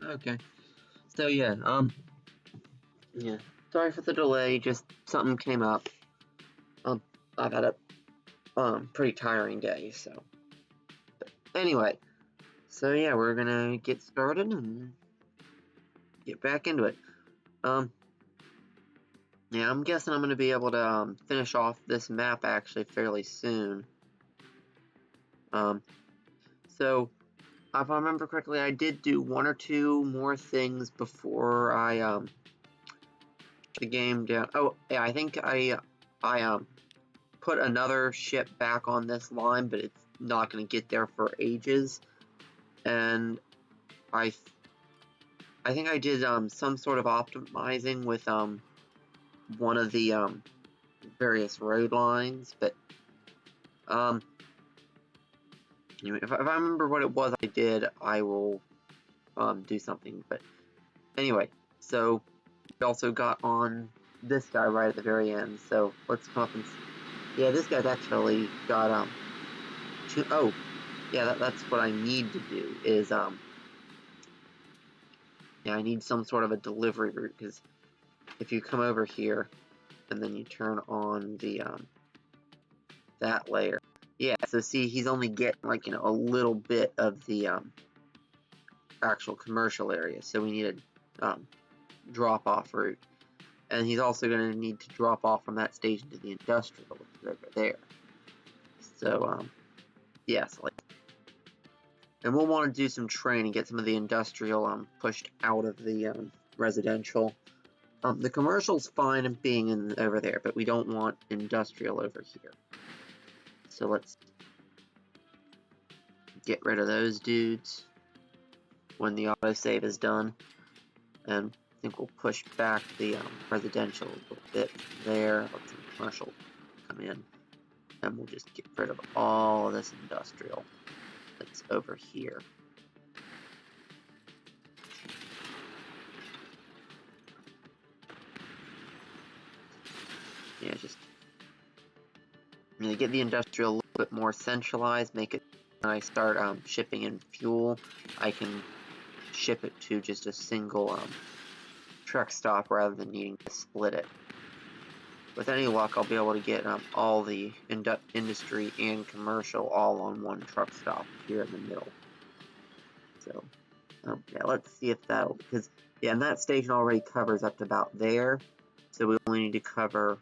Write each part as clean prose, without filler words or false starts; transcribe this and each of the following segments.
Okay. So yeah, yeah. Sorry for the delay. Just something came up. I've had a pretty tiring day. So, but anyway, so yeah, we're gonna get started and get back into it. Yeah, I'm guessing I'm gonna be able to finish off this map actually fairly soon. So if I remember correctly, I did do one or two more things before I the game down. Oh yeah, I think I put another ship back on this line, but it's not going to get there for ages. And I think I did some sort of optimizing with one of the various road lines, but anyway, if I remember what it was I did, I will do something. But anyway, so we also got on this guy right at the very end. So let's come up and see. Yeah, this guy's actually got oh, yeah, that's what I need to do is yeah, I need some sort of a delivery route, because if you come over here and then you turn on the that layer, yeah, so see, he's only getting like, you know, a little bit of the actual commercial area, so we need a drop off route, and he's also going to need to drop off from that station to the industrial, which is over there. So yeah, so like, and we'll want to do some training, get some of the industrial pushed out of the residential. The commercial's fine in being over there, but we don't want industrial over here. So let's get rid of those dudes when the autosave is done. And I think we'll push back the residential a little bit there. Let some commercial come in. And we'll just get rid of all of this industrial that's over here. Yeah, just really get the industrial a little bit more centralized, make it, when I start shipping in fuel, I can ship it to just a single truck stop rather than needing to split it. With any luck, I'll be able to get all the industry and commercial all on one truck stop here in the middle. So, yeah, let's see if that'll, because, yeah, and that station already covers up to about there, so we only need to cover,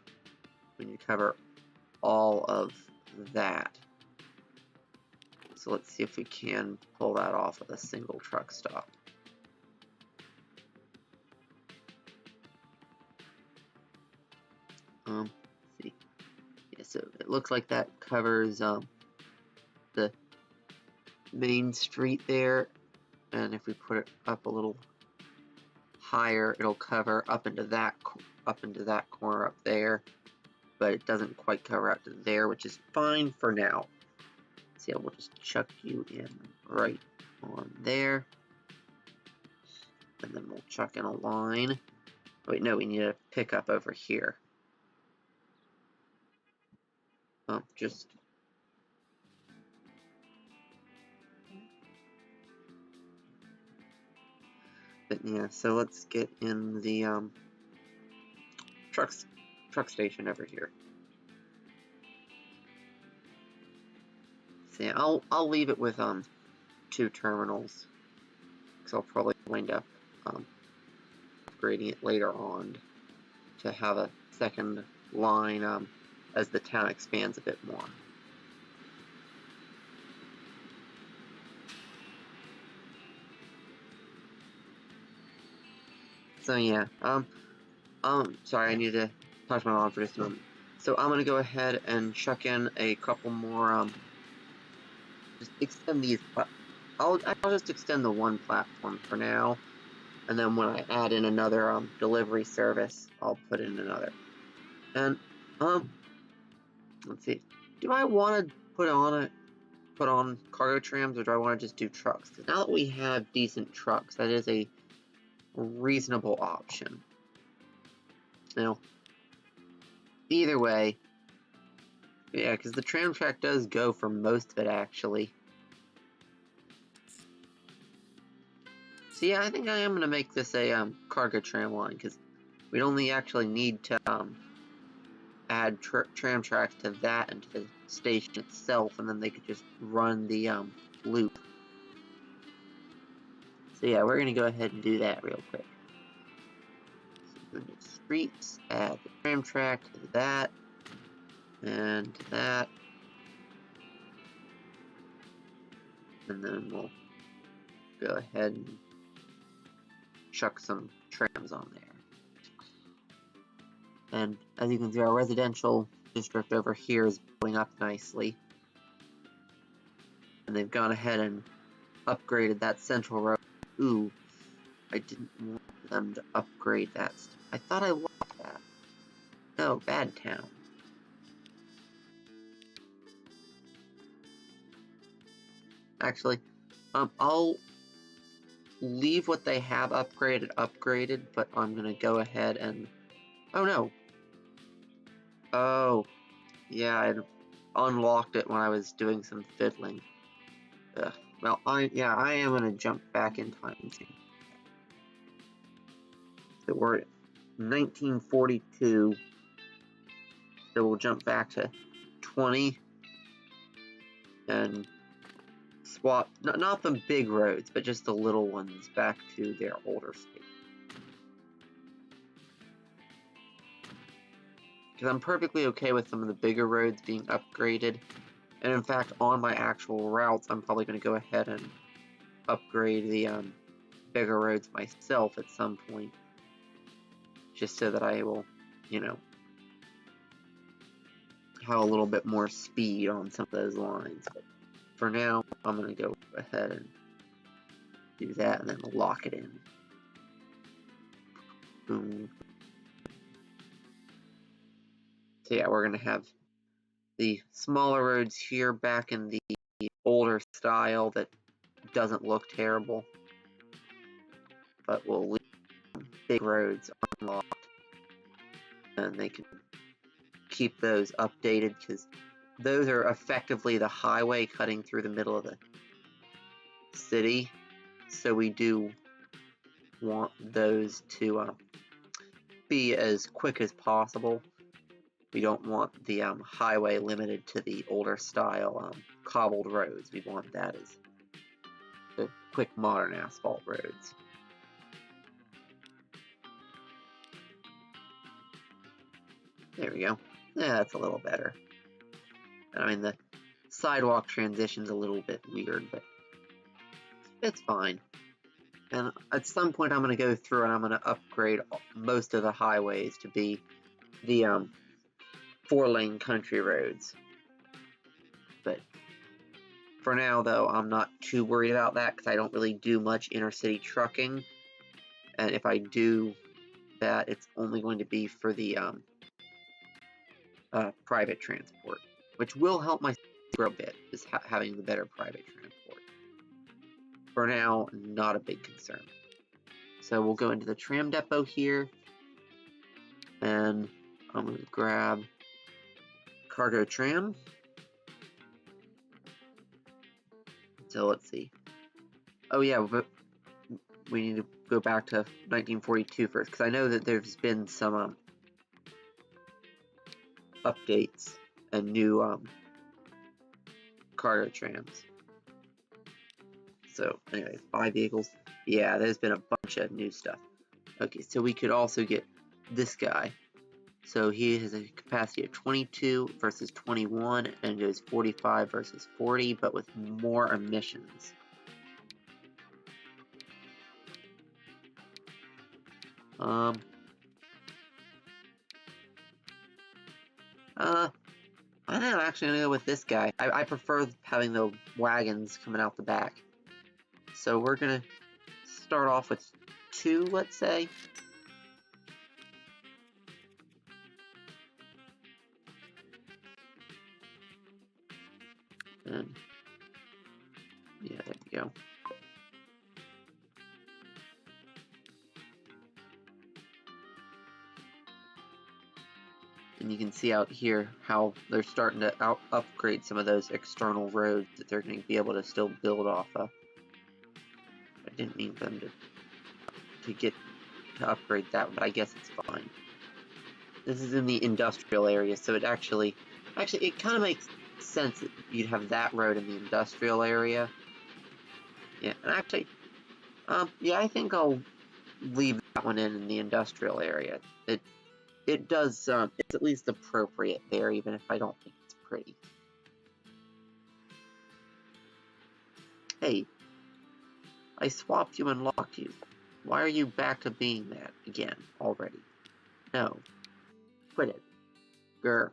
all of that. So let's see if we can pull that off with a single truck stop. Let's see. Yeah, so it looks like that covers the main street there, and if we put it up a little higher, it'll cover up into that corner up there, but it doesn't quite cover out to there, which is fine for now. See, we'll just chuck you in right on there, and then we'll chuck in a line. Wait, no, we need a pickup over here. Just but yeah, so let's get in the truck station over here. So yeah, I'll leave it with 2 terminals, because I'll probably wind up upgrading it later on to have a second line as the town expands a bit more. So yeah, sorry, I need to talk to my mom for just a moment. So I'm gonna go ahead and chuck in a couple more, just extend these, I'll just extend the one platform for now, and then when I add in another delivery service, I'll put in another. And let's see, do I want to put on cargo trams, or do I want to just do trucks? Because now that we have decent trucks, that is a reasonable option. Now, either way, yeah, because the tram track does go for most of it, actually. So yeah, I think I am gonna make this a cargo tram line, because we'd only actually need to add tram tracks to that and to the station itself, and then they could just run the loop. So yeah, we're gonna go ahead and do that real quick. So go to streets, add the tram track to that, and to that, and then we'll go ahead and chuck some trams on there. And as you can see, our residential district over here is building up nicely. And they've gone ahead and upgraded that central road. Ooh, I didn't want them to upgrade that. I thought I liked that. No, bad town. Actually, I'll leave what they have upgraded, but I'm gonna go ahead and... Oh no! Oh, yeah, I unlocked it when I was doing some fiddling. Ugh. Well, I am gonna jump back in time. So we're at 1942. So we'll jump back to 20 and swap not the big roads, but just the little ones back to their older state. Because I'm perfectly okay with some of the bigger roads being upgraded. And in fact, on my actual routes, I'm probably going to go ahead and upgrade the bigger roads myself at some point. Just so that I will, you know, have a little bit more speed on some of those lines. But for now, I'm going to go ahead and do that and then lock it in. Boom. So yeah, we're going to have the smaller roads here back in the older style that doesn't look terrible. But we'll leave big roads unlocked. And they can keep those updated, because those are effectively the highway cutting through the middle of the city. So we do want those to be as quick as possible. We don't want the highway limited to the older style cobbled roads. We want that as the quick modern asphalt roads. There we go. Yeah, that's a little better. I mean, the sidewalk transition's a little bit weird, but it's fine. And at some point I'm going to go through and I'm going to upgrade most of the highways to be the 4-lane country roads. But for now, though, I'm not too worried about that, because I don't really do much inner city trucking. And if I do that, it's only going to be for the private transport, which will help my grow a bit, is having the better private transport. For now, not a big concern. So we'll go into the tram depot here, and I'm going to grab cargo tram. So let's see. Oh yeah, but we need to go back to 1942 first, because I know that there's been some updates and new cargo trams. So anyway, 5 vehicles. Yeah, there's been a bunch of new stuff. Okay, so we could also get this guy. So he has a capacity of 22 versus 21, and goes 45 versus 40, but with more emissions. I think I'm actually gonna go with this guy. I prefer having the wagons coming out the back. So we're gonna start off with 2, let's say. And yeah, there we go. And you can see out here how they're starting to upgrade some of those external roads that they're going to be able to still build off of. didn't mean for them to upgrade that, but I guess it's fine. This is in the industrial area, so it actually it kind of makes sense that you'd have that road in the industrial area. Yeah, and actually, yeah, I think I'll leave that one in the industrial area. It does, it's at least appropriate there, even if I don't think it's pretty. Hey, I swapped you and locked you. Why are you back to being that again already? No. Quit it. Grr.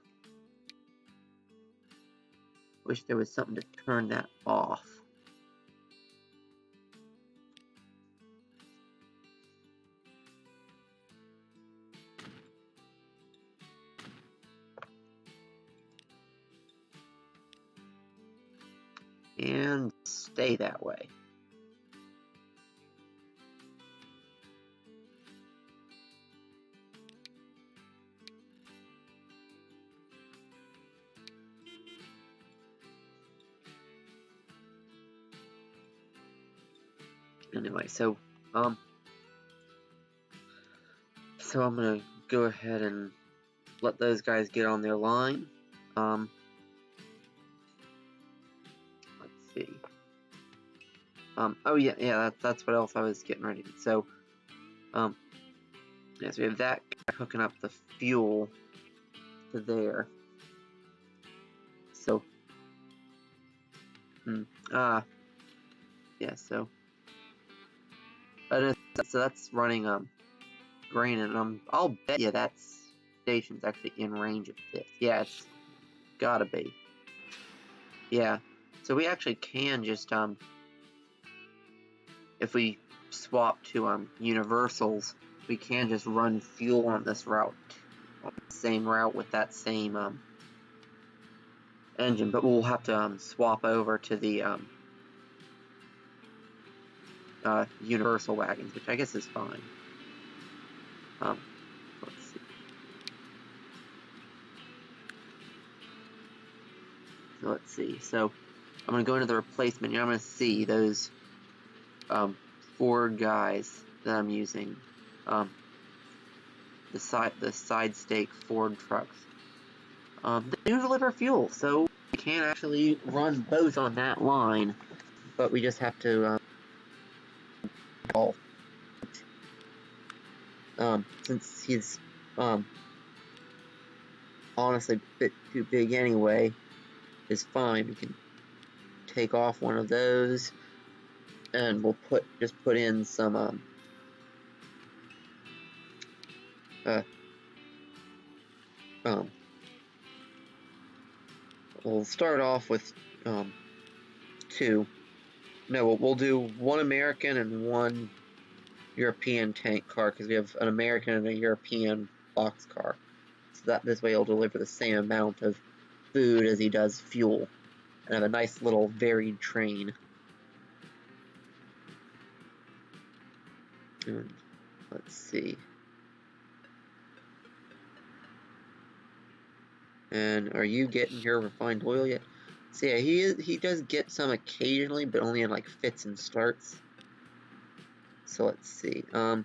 Wish there was something to turn that off. And stay that way. Anyway, so I'm gonna go ahead and let those guys get on their line. Let's see. Oh yeah, that's what else I was getting ready to do. So, yeah, so we have that guy hooking up the fuel to there. So, yeah, so that's running grain, and I'll bet you that station's actually in range of this. Yeah, it's gotta be. Yeah, so we actually can just if we swap to universals, we can just run fuel on this route, on the same route with that same engine, but we'll have to swap over to the universal wagons, which I guess is fine. Let's see. So let's see. So I'm gonna go into the replacement here. I'm gonna see those 4 guys that I'm using. The side stake Ford trucks. They do deliver fuel, so we can actually run both on that line, but we just have to since he's honestly a bit too big anyway, is fine. We can take off one of those, and we'll just put in some we'll start off with 2. No, we'll do 1 American and 1 European tank car, because we have an American and a European box car. So that this way he'll deliver the same amount of food as he does fuel, and have a nice little varied train. And let's see. And are you getting your refined oil yet? So yeah, he does get some occasionally, but only in like fits and starts. So let's see. So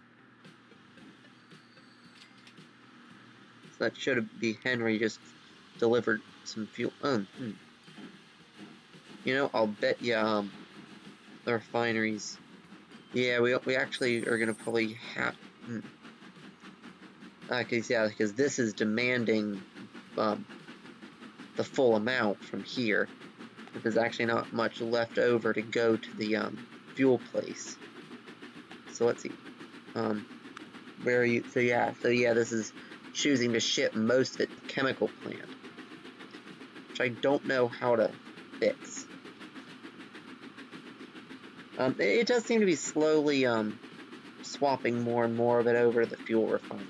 that should be Henry just delivered some fuel. You know, I'll bet you the refineries. Yeah, we actually are gonna probably have. Because this is demanding the full amount from here. But there's actually not much left over to go to the fuel place. So let's see. Where are you? So yeah, this is choosing to ship most of it to chemical plant, which I don't know how to fix. It does seem to be slowly swapping more and more of it over to the fuel refinery,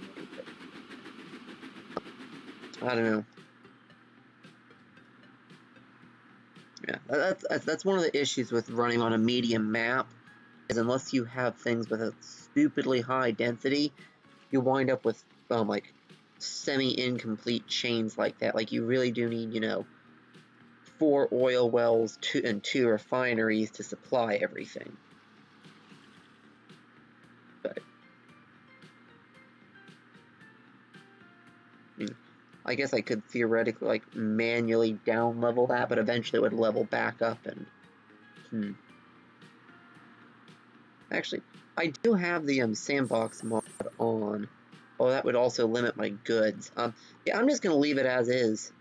but I don't know. Yeah, that's one of the issues with running on a medium map, is unless you have things with a stupidly high density, you wind up with like semi-incomplete chains like that. Like, you really do need, 4 oil wells and 2 refineries to supply everything. I guess I could theoretically, like, manually down level that, but eventually it would level back up and, Actually, I do have the, sandbox mod on. Oh, that would also limit my goods. Yeah, I'm just gonna leave it as is.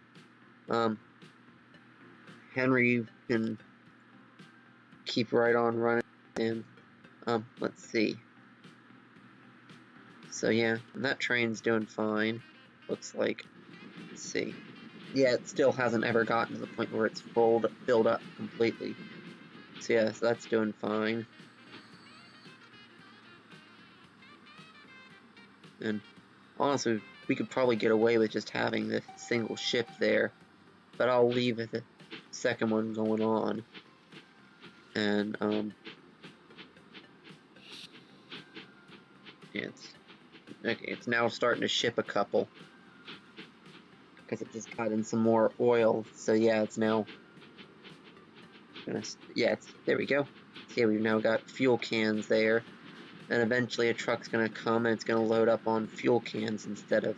Henry can keep right on running, and, let's see. So yeah, that train's doing fine. Looks like, let's see. Yeah, it still hasn't ever gotten to the point where it's filled up completely. So yeah, so that's doing fine. And honestly, we could probably get away with just having the single ship there, but I'll leave the second one going on. And yeah, it's now starting to ship a couple because it just got in some more oil. So yeah, it's now gonna, yeah, there we go. See, we've now got fuel cans there, and eventually a truck's gonna come and it's gonna load up on fuel cans instead of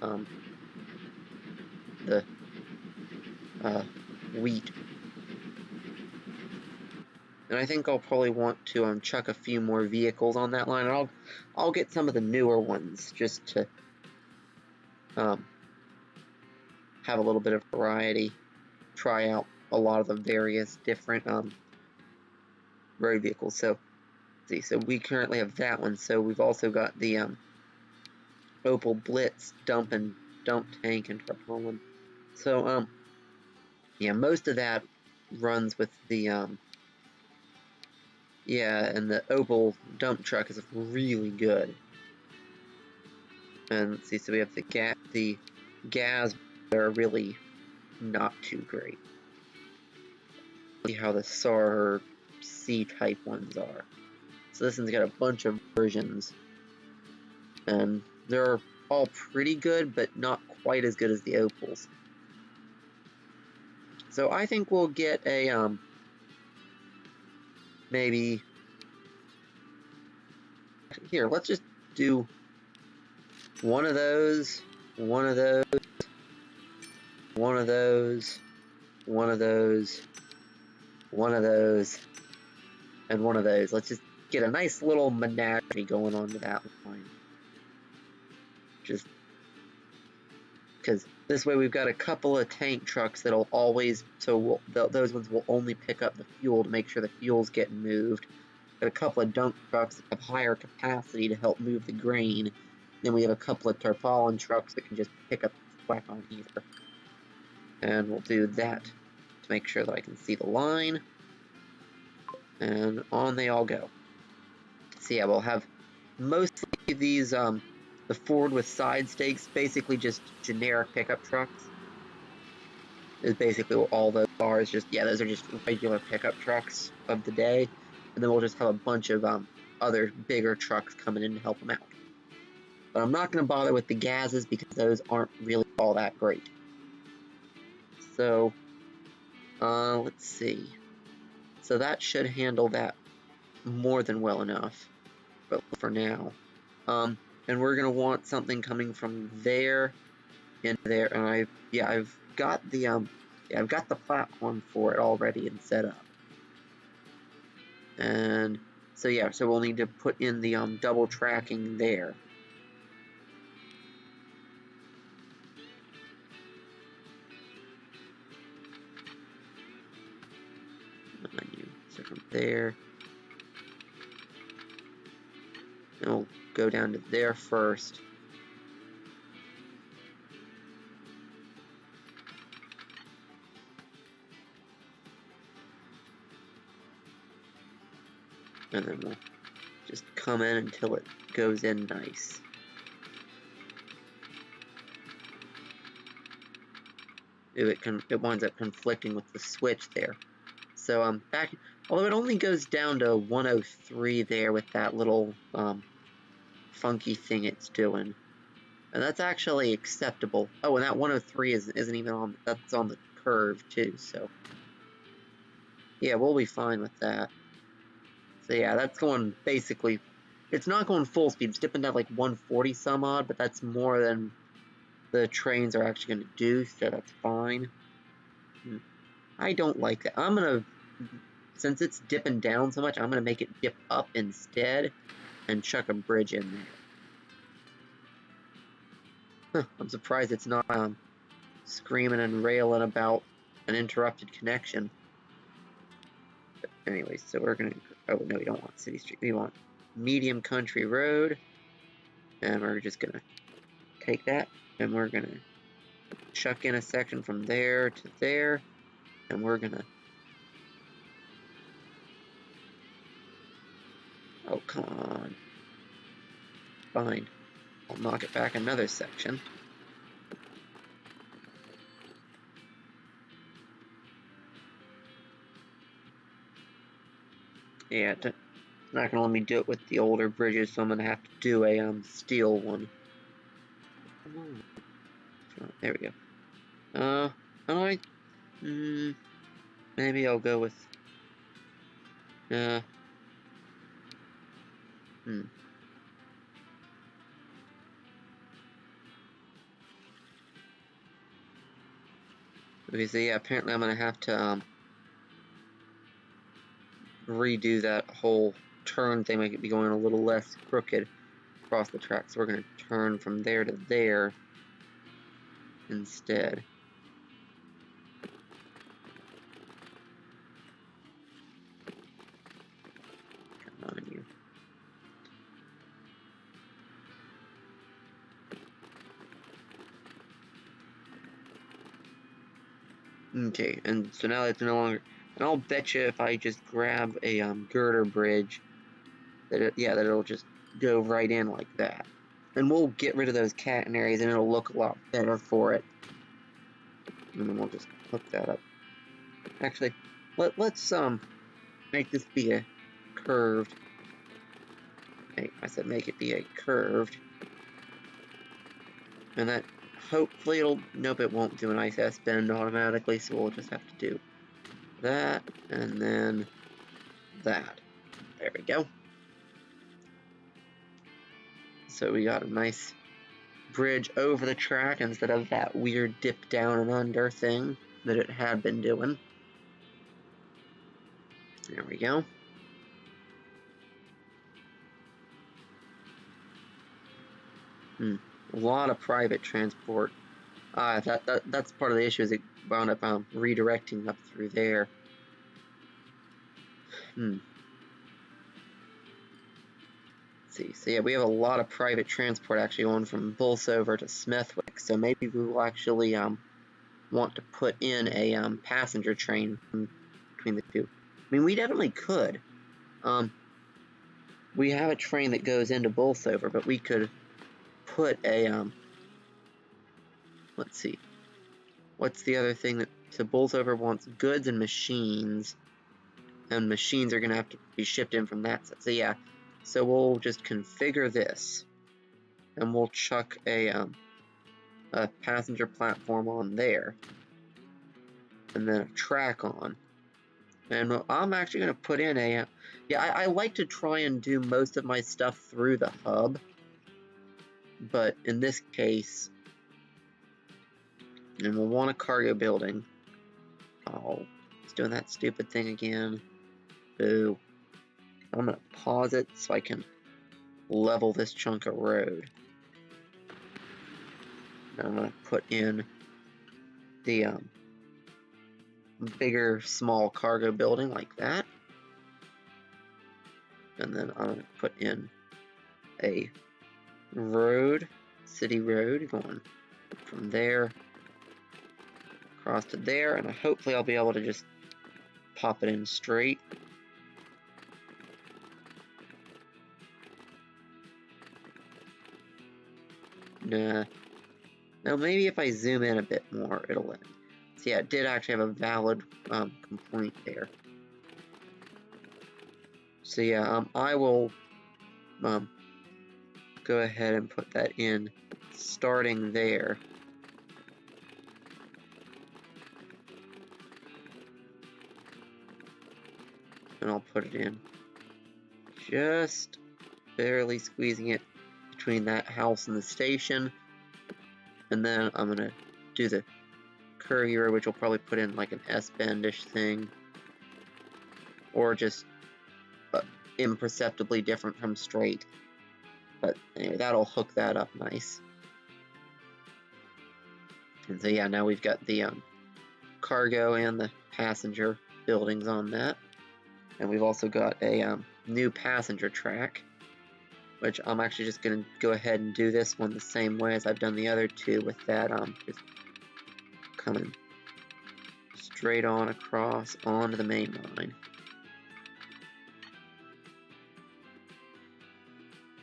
the wheat. And I think I'll probably want to chuck a few more vehicles on that line, and I'll get some of the newer ones just to have a little bit of variety, try out a lot of the various different road vehicles. So see, so we currently have that one. So we've also got the Opel Blitz dump tank and tarpaulin. So yeah, most of that runs with the yeah, and the Opel dump truck is really good. And let's see, so we have the gas that are really not too great. See how the SAR C type ones are. So this one's got a bunch of versions, and they're all pretty good, but not quite as good as the Opels. So I think we'll get a maybe here. Let's just do one of those, one of those, one of those, one of those, one of those, and one of those. Let's just get a nice little menagerie going on with that line. Just because this way we've got a couple of tank trucks that'll always, so those ones will only pick up the fuel to make sure the fuel's getting moved. Got a couple of dump trucks that have higher capacity to help move the grain. Then we have a couple of tarpaulin trucks that can just pick up whack on either. And we'll do that to make sure that I can see the line. And on they all go. So yeah, we'll have mostly these, the Ford with side stakes, basically just generic pickup trucks. Is basically what all those are. Is just, yeah, those are just regular pickup trucks of the day. And then we'll just have a bunch of other bigger trucks coming in to help them out. But I'm not going to bother with the gases because those aren't really all that great. So, let's see. So that should handle that more than well enough. But for now. And we're going to want something coming from there into there. And I've got the platform for it already and set up. And so yeah, so we'll need to put in the double tracking there. So from there, and we'll go down to there first. And then we'll just come in until it goes in nice. It winds up conflicting with the switch there. So back, although it only goes down to 103 there with that little funky thing it's doing, and that's actually acceptable. Oh, and that 103 isn't even on. That's on the curve too. So yeah, we'll be fine with that. So yeah, that's going basically. It's not going full speed. It's dipping down like 140 some odd, but that's more than the trains are actually going to do, so that's fine. I don't like that. I'm going to, since it's dipping down so much, I'm going to make it dip up instead and chuck a bridge in there. Huh, I'm surprised it's not screaming and railing about an interrupted connection. But anyways, so we're going to, oh no, we don't want City Street. We want Medium Country Road. And we're just going to take that and we're going to chuck in a section from there to there. And we're going to, oh, come on. Fine. I'll knock it back another section. Yeah, it's not gonna let me do it with the older bridges, so I'm gonna have to do a steel one. There we go. Maybe I'll go with Okay, so yeah, apparently I'm gonna have to redo that whole turn thing, make it be going a little less crooked across the track. So we're gonna turn from there to there instead. Come on, you. Okay, and so now it's no longer. And I'll bet you if I just grab a girder bridge, that it'll just go right in like that. And we'll get rid of those catenaries, and it'll look a lot better for it. And then we'll just hook that up. Actually, let's make this be a curved. Hey, I said make it be a curved. And that hopefully it'll. Nope, it won't do an ISS bend automatically, so we'll just have to do that and then that. There we go. So we got a nice bridge over the track instead of that weird dip down and under thing that it had been doing. There we go. A lot of private transport. That's part of the issue, is it wound up redirecting up through there. Let's see. So yeah, we have a lot of private transport actually going from Bolsover to Smithwick. So maybe we will actually want to put in a passenger train between the two. I mean, we definitely could. We have a train that goes into Bolsover, but we could put a let's see. What's the other thing that, so Bolsover wants goods and machines are going to have to be shipped in from that side. So yeah, so we'll just configure this, and we'll chuck a passenger platform on there, and then a track on. And I'm actually going to put in a, I like to try and do most of my stuff through the hub, but in this case, and we'll want a cargo building. Oh, it's doing that stupid thing again. Boo. I'm going to pause it so I can level this chunk of road. And I'm going to put in the bigger, small cargo building like that. And then I'm going to put in a road, city road, going from there across to there. And hopefully I'll be able to just pop it in straight. Nah. Now maybe if I zoom in a bit more, it'll end. So yeah, it did actually have a valid complaint there. So yeah, I will go ahead and put that in starting there. And I'll put it in just barely squeezing it between that house and the station. And then I'm gonna do the curvy road, which will probably put in like an S-bendish thing, or just imperceptibly different from straight. But anyway, that'll hook that up nice. And so yeah, now we've got the cargo and the passenger buildings on that. And we've also got a new passenger track, which I'm actually just going to go ahead and do this one the same way as I've done the other two, with that just coming straight on across onto the main line.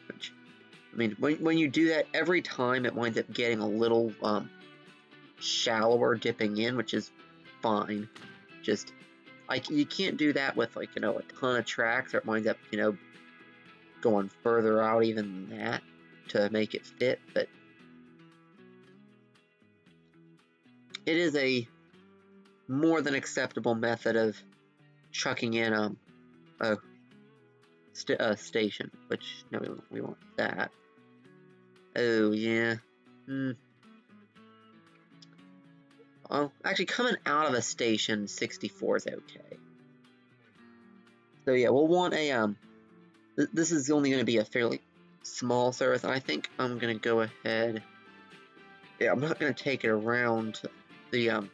Which, I mean, when you do that, every time it winds up getting a little shallower dipping in, which is fine. Just, like, you can't do that with, like, you know, a ton of tracks, or it winds up, you know, going further out even than that to make it fit. But it is a more than acceptable method of chucking in a station, which, no, we want that. Oh, yeah. Well, actually, coming out of a station, 64 is okay. So yeah, we'll want a, this is only going to be a fairly small service, and I think I'm going to go ahead, yeah, I'm not going to take it around the,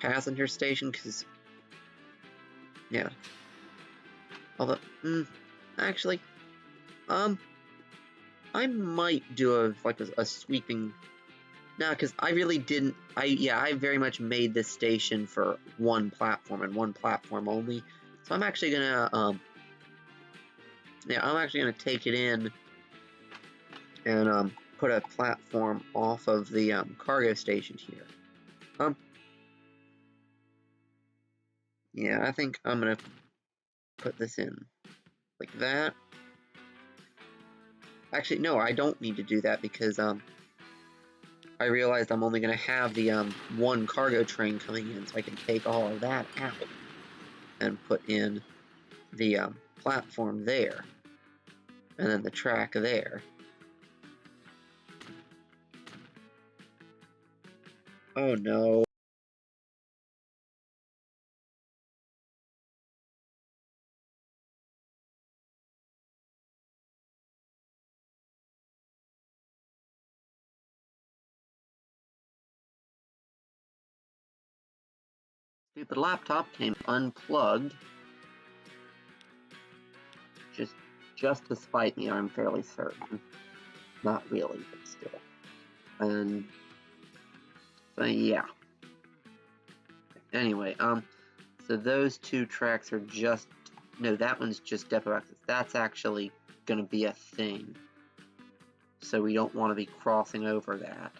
passenger station, because, yeah, although, actually, I might do a sweeping, no, because I really didn't, I very much made this station for one platform and one platform only, so I'm actually gonna, I'm actually gonna take it in and, put a platform off of the, cargo station here. Yeah, I think I'm gonna put this in like that. Actually, no, I don't need to do that, because, I realized I'm only going to have the one cargo train coming in, so I can take all of that out and put in the platform there, and then the track there. Oh no. Stupid laptop came unplugged. Just to spite me, I'm fairly certain. Not really, but still. And so yeah. Anyway, so those two tracks are just, no, that one's just depot access. That's actually going to be a thing. So we don't want to be crossing over that.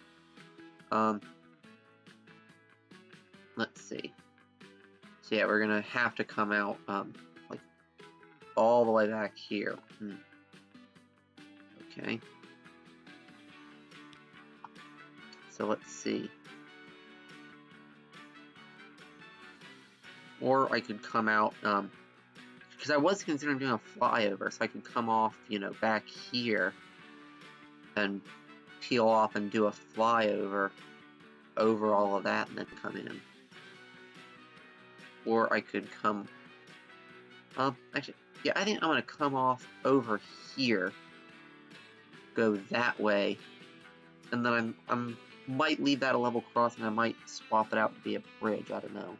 Let's see. So yeah, we're going to have to come out, like, all the way back here. Okay. So let's see. Or I could come out, because I was considering doing a flyover, so I could come off, you know, back here and peel off and do a flyover over all of that and then come in. Or I could come, actually, yeah, I think I'm going to come off over here, go that way, and then I might leave that a level crossing. I might swap it out to be a bridge, I don't know.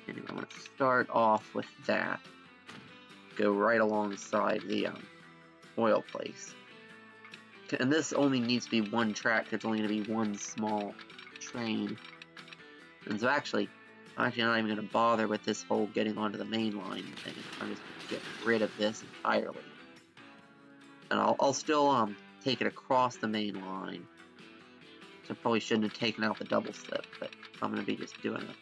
Anyway, I'm going to start off with that. Go right alongside the oil place. And this only needs to be one track, it's only going to be one small train. And so actually, I'm not even going to bother with this whole getting onto the main line thing. I'm just going to get rid of this entirely. And I'll still take it across the main line. So I probably shouldn't have taken out the double slip, but I'm going to be just doing it.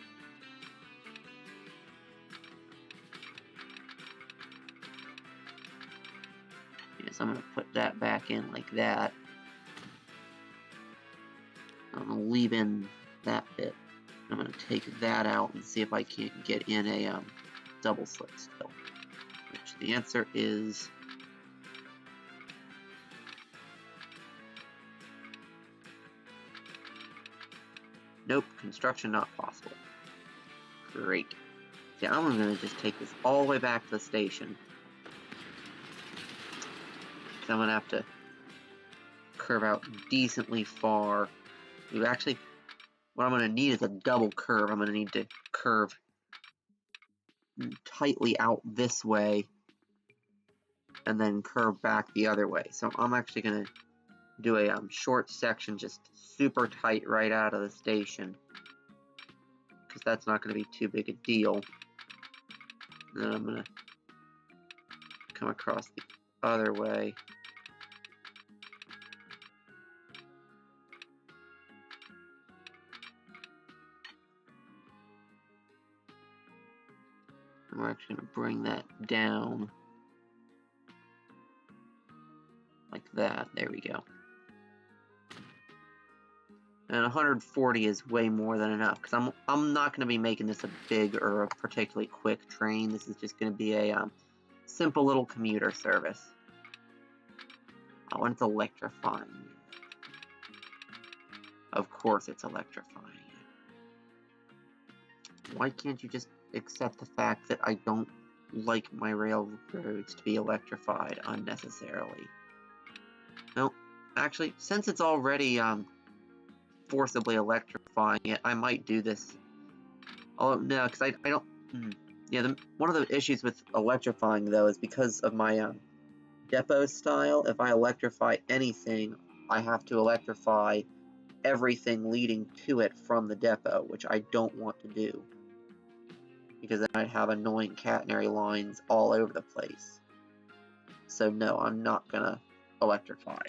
So I'm going to put that back in like that. I'm going to leave in that bit. I'm going to take that out and see if I can't get in a double slip still. Which the answer is Nope, construction not possible. Great. See, I'm going to just take this all the way back to the station. So I'm going to have to curve out decently far. Actually, what I'm going to need is a double curve. I'm going to need to curve tightly out this way and then curve back the other way. So I'm actually going to do a short section just super tight right out of the station, because that's not going to be too big a deal. And then I'm going to come across the other way. And we're actually going to bring that down like that. There we go. And 140 is way more than enough, because I'm not going to be making this a big or a particularly quick train. This is just going to be a simple little commuter service. Oh, and it's electrifying. Of course it's electrifying. Why can't you just accept the fact that I don't like my railroads to be electrified unnecessarily? Nope. Actually, since it's already forcibly electrifying it, I might do this. Oh no, because I don't. Yeah, one of the issues with electrifying though is because of my depot style. If I electrify anything, I have to electrify everything leading to it from the depot, which I don't want to do, because then I'd have annoying catenary lines all over the place. So no, I'm not gonna electrify.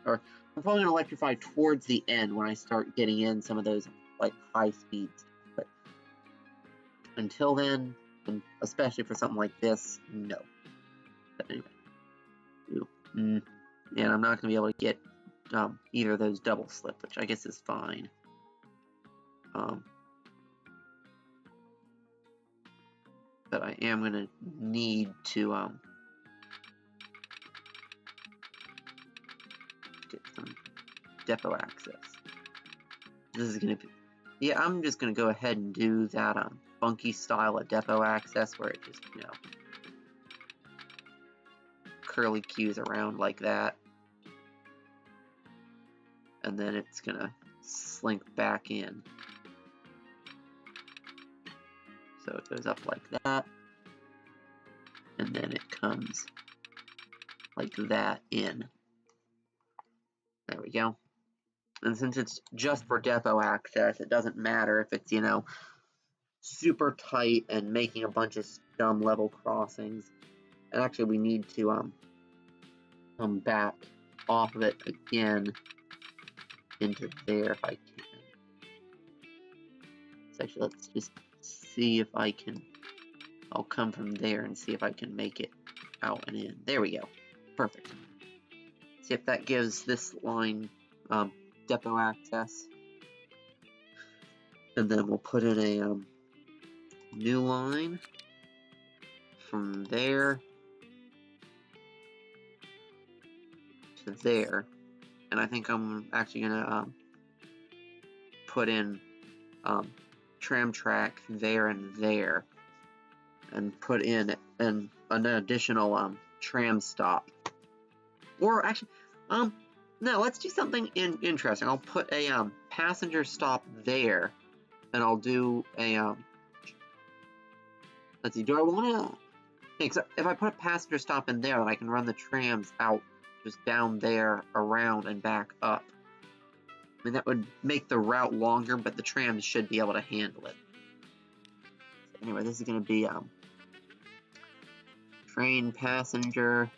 Or I'm probably gonna electrify towards the end when I start getting in some of those like high speeds. But until then, and especially for something like this, no. But anyway, yeah, I'm not gonna be able to get either of those double slip, which I guess is fine. But I am gonna need to get some depot access. This is gonna be, yeah, I'm just gonna go ahead and do that funky style of depot access where it just, you know, curly cues around like that, and then it's gonna slink back in. So it goes up like that, and then it comes like that in. There we go. And since it's just for depot access, it doesn't matter if it's, you know, super tight and making a bunch of dumb level crossings. And actually we need to come back off of it again into there if I can. So actually let's just see if I can, I'll come from there and see if I can make it out and in. There we go. Perfect. See if that gives this line depot access. And then we'll put in a new line from there to there. And I think I'm actually gonna put in tram track there and there, and put in an additional tram stop. Or actually, no, let's do something interesting. I'll put a passenger stop there, and I'll do a let's see. Do I want to? If I put a passenger stop in there, then I can run the trams out just down there, around, and back up. I mean, that would make the route longer, but the trams should be able to handle it. So anyway, this is going to be train passenger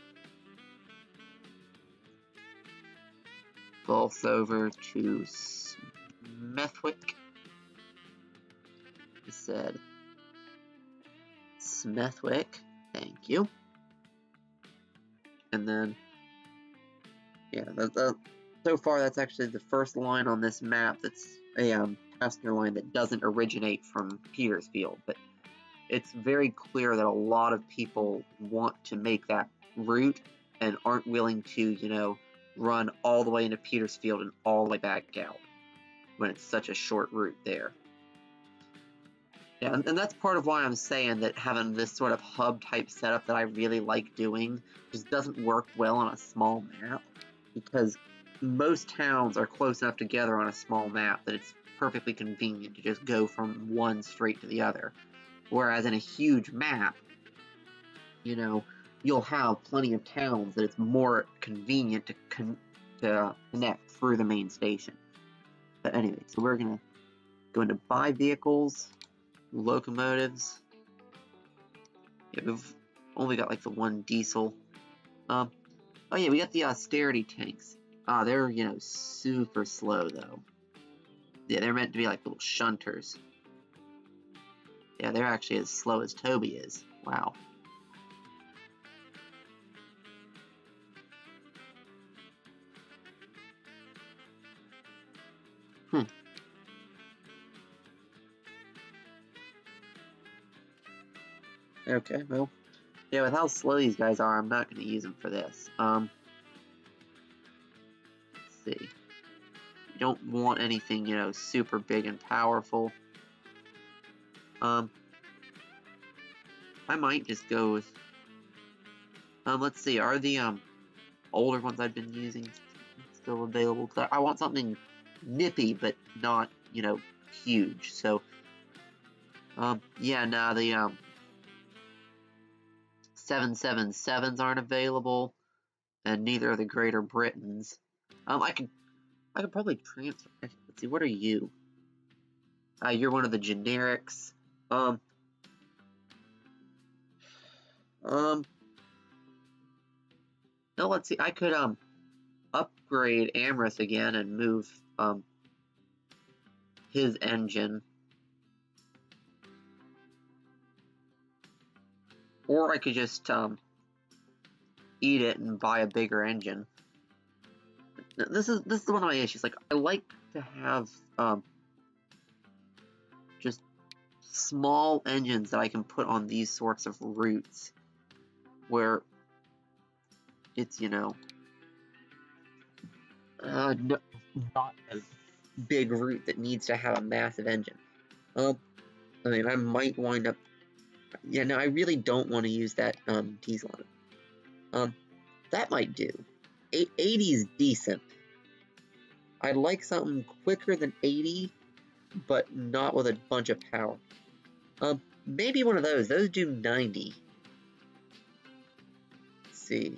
Gulfs over to Smethwick. He said Smethwick. Thank you. And then, yeah, so far that's actually the first line on this map that's a passenger line that doesn't originate from Petersfield. But it's very clear that a lot of people want to make that route and aren't willing to, you know, run all the way into Petersfield and all the way back out. when it's such a short route there. Yeah, and that's part of why I'm saying that having this sort of hub-type setup that I really like doing just doesn't work well on a small map, because most towns are close enough together on a small map that it's perfectly convenient to just go from one straight to the other. Whereas in a huge map, you know, you'll have plenty of towns that it's more convenient to connect through the main station. But anyway, so we're going to go into buy vehicles, locomotives. Yeah, we've only got like the one diesel. Oh yeah, we got the austerity tanks. They're, you know, super slow though. Yeah, they're meant to be like little shunters. Yeah, they're actually as slow as Toby is. Wow. Okay, well, yeah, with how slow these guys are, I'm not going to use them for this. Let's see. You don't want anything, you know, super big and powerful. I might just go with, let's see, are the, older ones I've been using still available? 'Cause I want something nippy, but not, you know, huge. So, yeah, nah, the, 777s aren't available, and neither are the Greater Britons. I could probably transfer. Let's see, what are you? You're one of the generics. No, let's see. I could upgrade Amorous again and move his engine. Or I could just eat it and buy a bigger engine. This is one of my issues. Like, I like to have just small engines that I can put on these sorts of routes where it's, you know, not a big route that needs to have a massive engine. I mean, I might wind up. Yeah, no, I really don't want to use that diesel on it. That might do. 80 is decent. I'd like something quicker than 80, but not with a bunch of power. Maybe one of those. Those do 90. Let's see.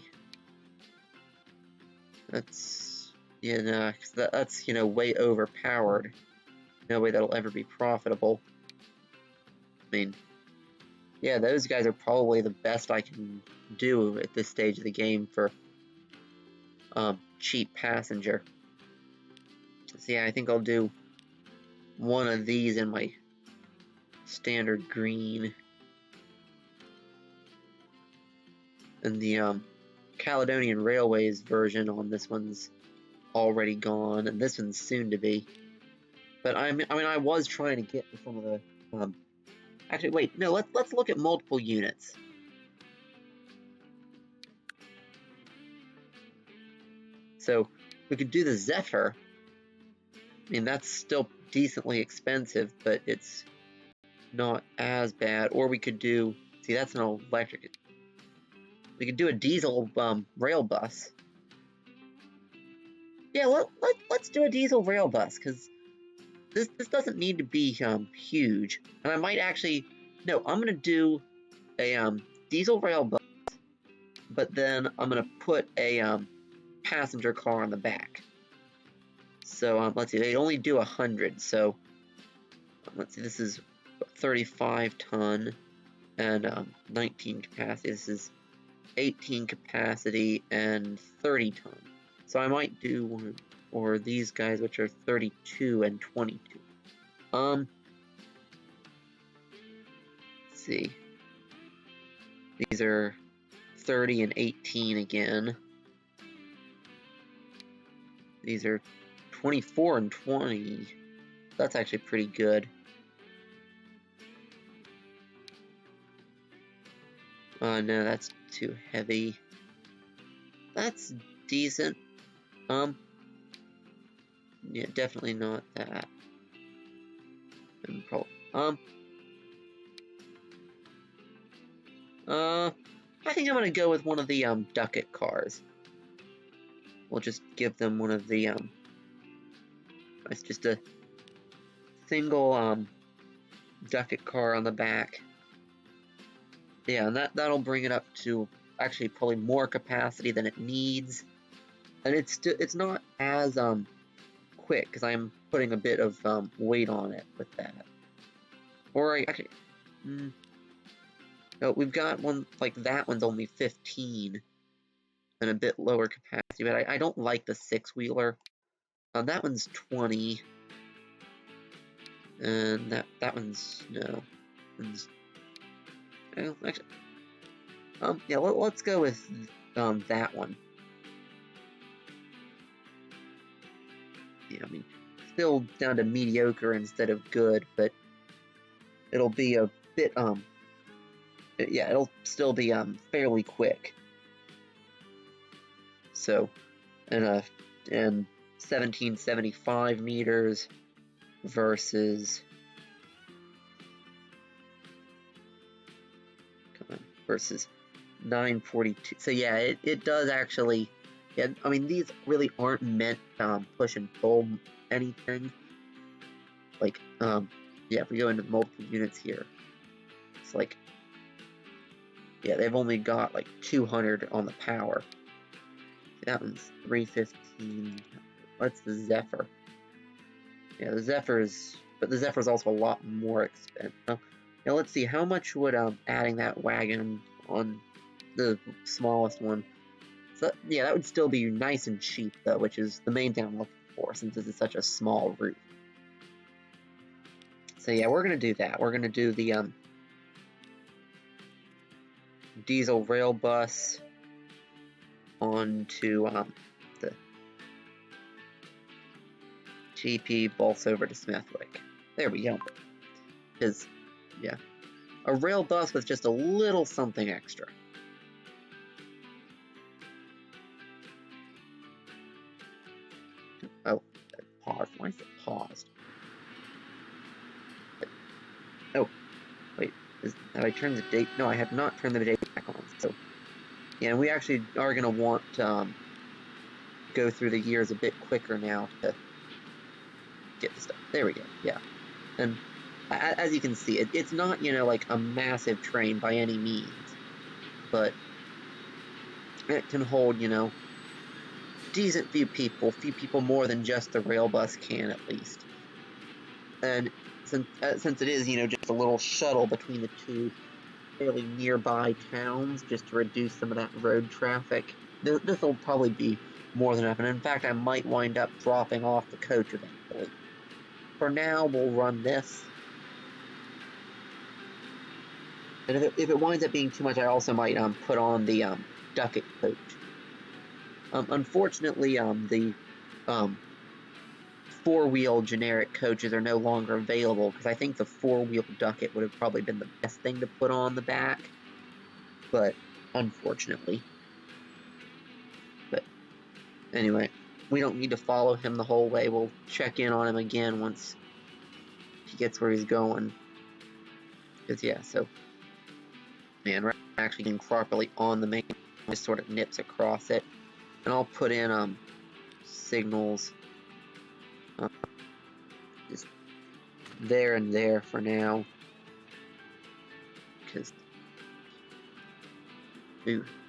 That's, yeah, no, that's, you know, way overpowered. No way that'll ever be profitable. I mean, yeah, those guys are probably the best I can do at this stage of the game for cheap passenger. So yeah, I think I'll do one of these in my standard green. And the Caledonian Railways version on this one's already gone, and this one's soon to be. But I mean, I was trying to get some of the actually, wait, no, let's look at multiple units. So we could do the Zephyr. I mean, that's still decently expensive, but it's not as bad. Or we could do, see, that's an electric. We could do a diesel rail bus. Yeah, let's do a diesel rail bus, because this doesn't need to be huge. And I might actually, no, I'm gonna do a diesel rail bus, but then I'm gonna put a passenger car on the back. So let's see, they only do 100. So let's see, this is 35 ton and 19 capacity. This is 18 capacity and 30 ton. So I might do one, or these guys, which are 32 and 22. Let's see. These are 30 and 18 again. These are 24 and 20. That's actually pretty good. No, that's too heavy. That's decent. Yeah, definitely not that. I think I'm gonna go with one of the, Ducat cars. We'll just give them one of the, it's just a single, Ducat car on the back. Yeah, and that'll bring it up to actually probably more capacity than it needs. And it's not as, quick, because I'm putting a bit of, weight on it with that. Or actually, no, we've got one, like that one's only 15 and a bit lower capacity, but I don't like the 6-wheeler. That one's 20, and that one's, no, well, actually, yeah, let's go with, that one. Yeah, I mean, still down to mediocre instead of good, but it'll be a bit, yeah, it'll still be, fairly quick. So, and 1775 meters versus, versus 942. So yeah, it does actually, yeah, I mean, these really aren't meant to push and pull anything. Like, yeah, if we go into multiple units here, it's like, yeah, they've only got like 200 on the power. That one's 315. What's the Zephyr? Yeah, the Zephyr's, but the Zephyr's also a lot more expensive. Now let's see, how much would adding that wagon on the smallest one? So yeah, that would still be nice and cheap though, which is the main thing I'm looking for since this is such a small route. So yeah, we're gonna do that. We're gonna do the diesel rail bus onto the GP Bolsover to Smithwick. There we go. Because, yeah, a rail bus with just a little something extra. Oh, paused. Why is it paused? Oh, wait. Have I turned the date? No, I have not turned the date back on. So, yeah, and we actually are going to want to go through the years a bit quicker now to get the stuff. There we go. Yeah. And as you can see, it's not, you know, like a massive train by any means, but it can hold, you know, decent few people more than just the rail bus can at least. And since it is, you know, just a little shuttle between the two fairly nearby towns, just to reduce some of that road traffic, this will probably be more than enough. And in fact, I might wind up dropping off the coach eventually. For now, we'll run this. And if it winds up being too much, I also might put on the Ducat coach. Unfortunately, the 4-wheel generic coaches are no longer available, because I think the 4-wheel Ducat would have probably been the best thing to put on the back, but unfortunately. But anyway, we don't need to follow him the whole way. We'll check in on him again once he gets where he's going. Because yeah, so man, we're actually getting properly on the main, just sort of nips across it. And I'll put in signals just there and there for now, because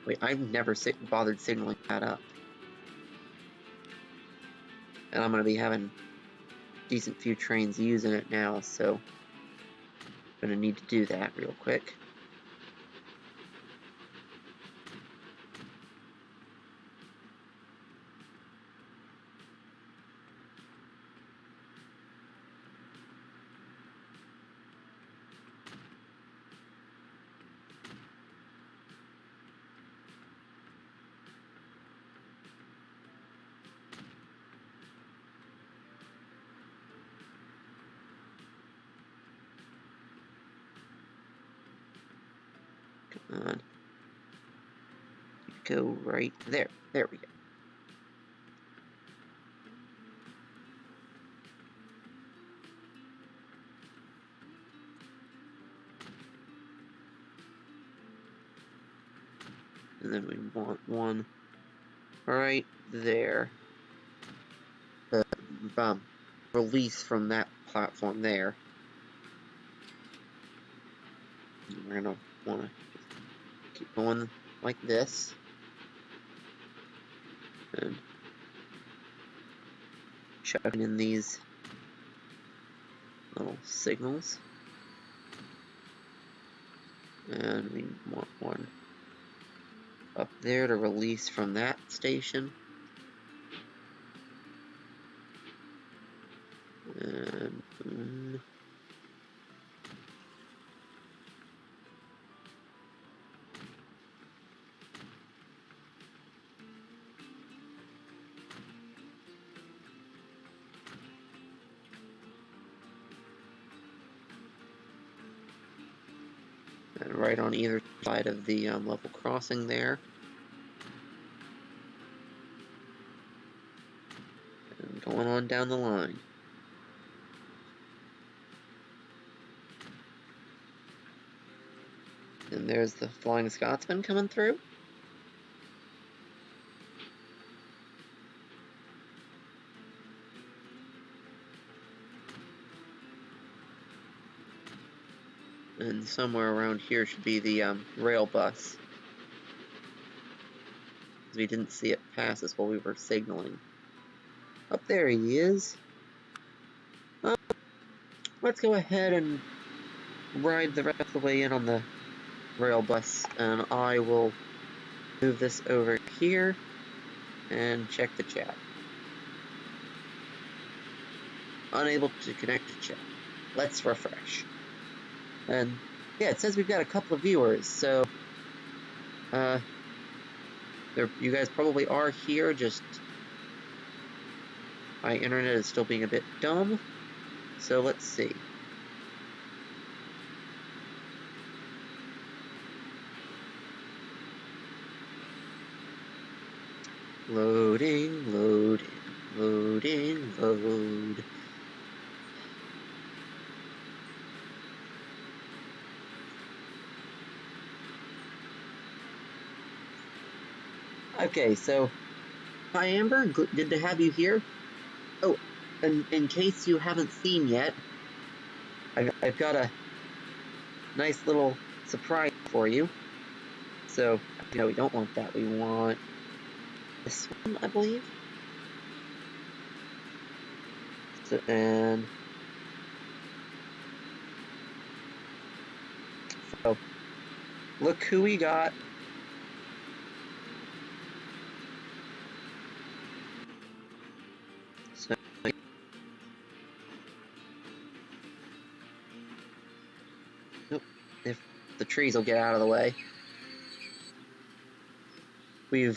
wait, I've never bothered signaling that up, and I'm gonna be having decent few trains using it now, so I'm gonna need to do that real quick. Come on. Go right there. There we go. And then we want one right there. The release from that platform there. And we're gonna want to keep going like this. And chucking in these little signals. And we want one up there to release from that station. And right on either side of the level crossing there. And going on down the line. And there's the Flying Scotsman coming through. And somewhere around here should be the rail bus. We didn't see it pass us while we were signaling. Up there he is. Let's go ahead and ride the rest of the way in on the rail bus, and I will move this over here and check the chat. Unable to connect to chat. Let's refresh. And yeah, it says we've got a couple of viewers, so you guys probably are here, just my internet is still being a bit dumb. So let's see. Loading, loading, loading, load. Okay, so hi Amber, good to have you here. Oh, and in case you haven't seen yet, I've got a nice little surprise for you. So, no, we don't want that. We want this one, I believe. So, and so, look who we got. So, if the trees will get out of the way. The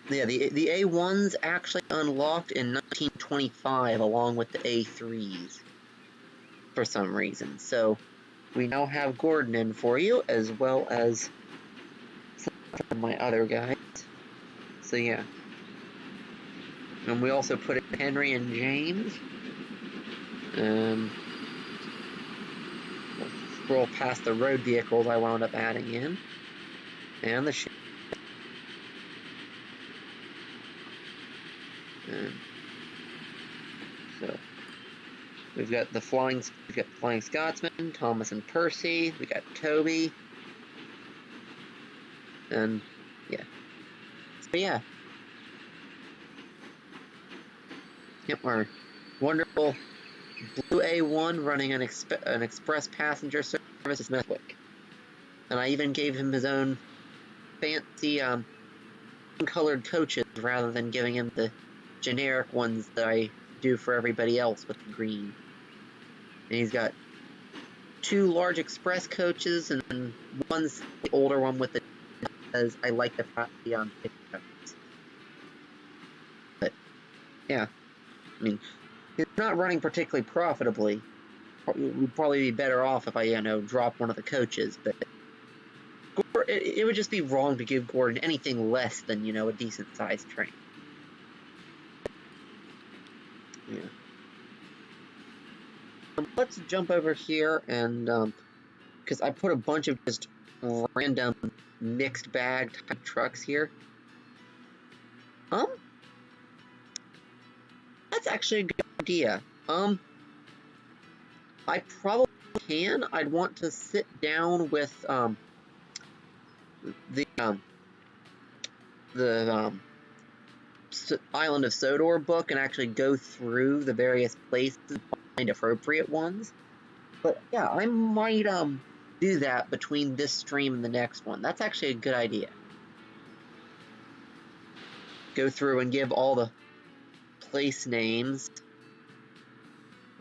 A1s actually unlocked in 1925 along with the A3s for some reason. So we now have Gordon in for you, as well as some of my other guys. So yeah. And we also put in Henry and James. We'll scroll past the road vehicles I wound up adding in. And the ship. So we've got the Flying Scotsman, Thomas and Percy. We got Toby, and yeah. So yeah. Yep, our wonderful blue A1 running an express passenger service to Smithwick, and I even gave him his own fancy colored coaches rather than giving him the generic ones that I do for everybody else with the green. And he's got 2 large express coaches, and then one's the older one with the, because I like the pickups. But yeah, I mean, he's not running particularly profitably. We'd probably be better off if I, dropped one of the coaches, but it would just be wrong to give Gordon anything less than, a decent-sized train. Yeah. Let's jump over here and, because I put a bunch of just random mixed bag type trucks here. That's actually a good idea. I probably can. I'd want to sit down with the Island of Sodor book and actually go through the various places and find appropriate ones. But yeah, I might do that between this stream and the next one. That's actually a good idea. Go through and give all the place names.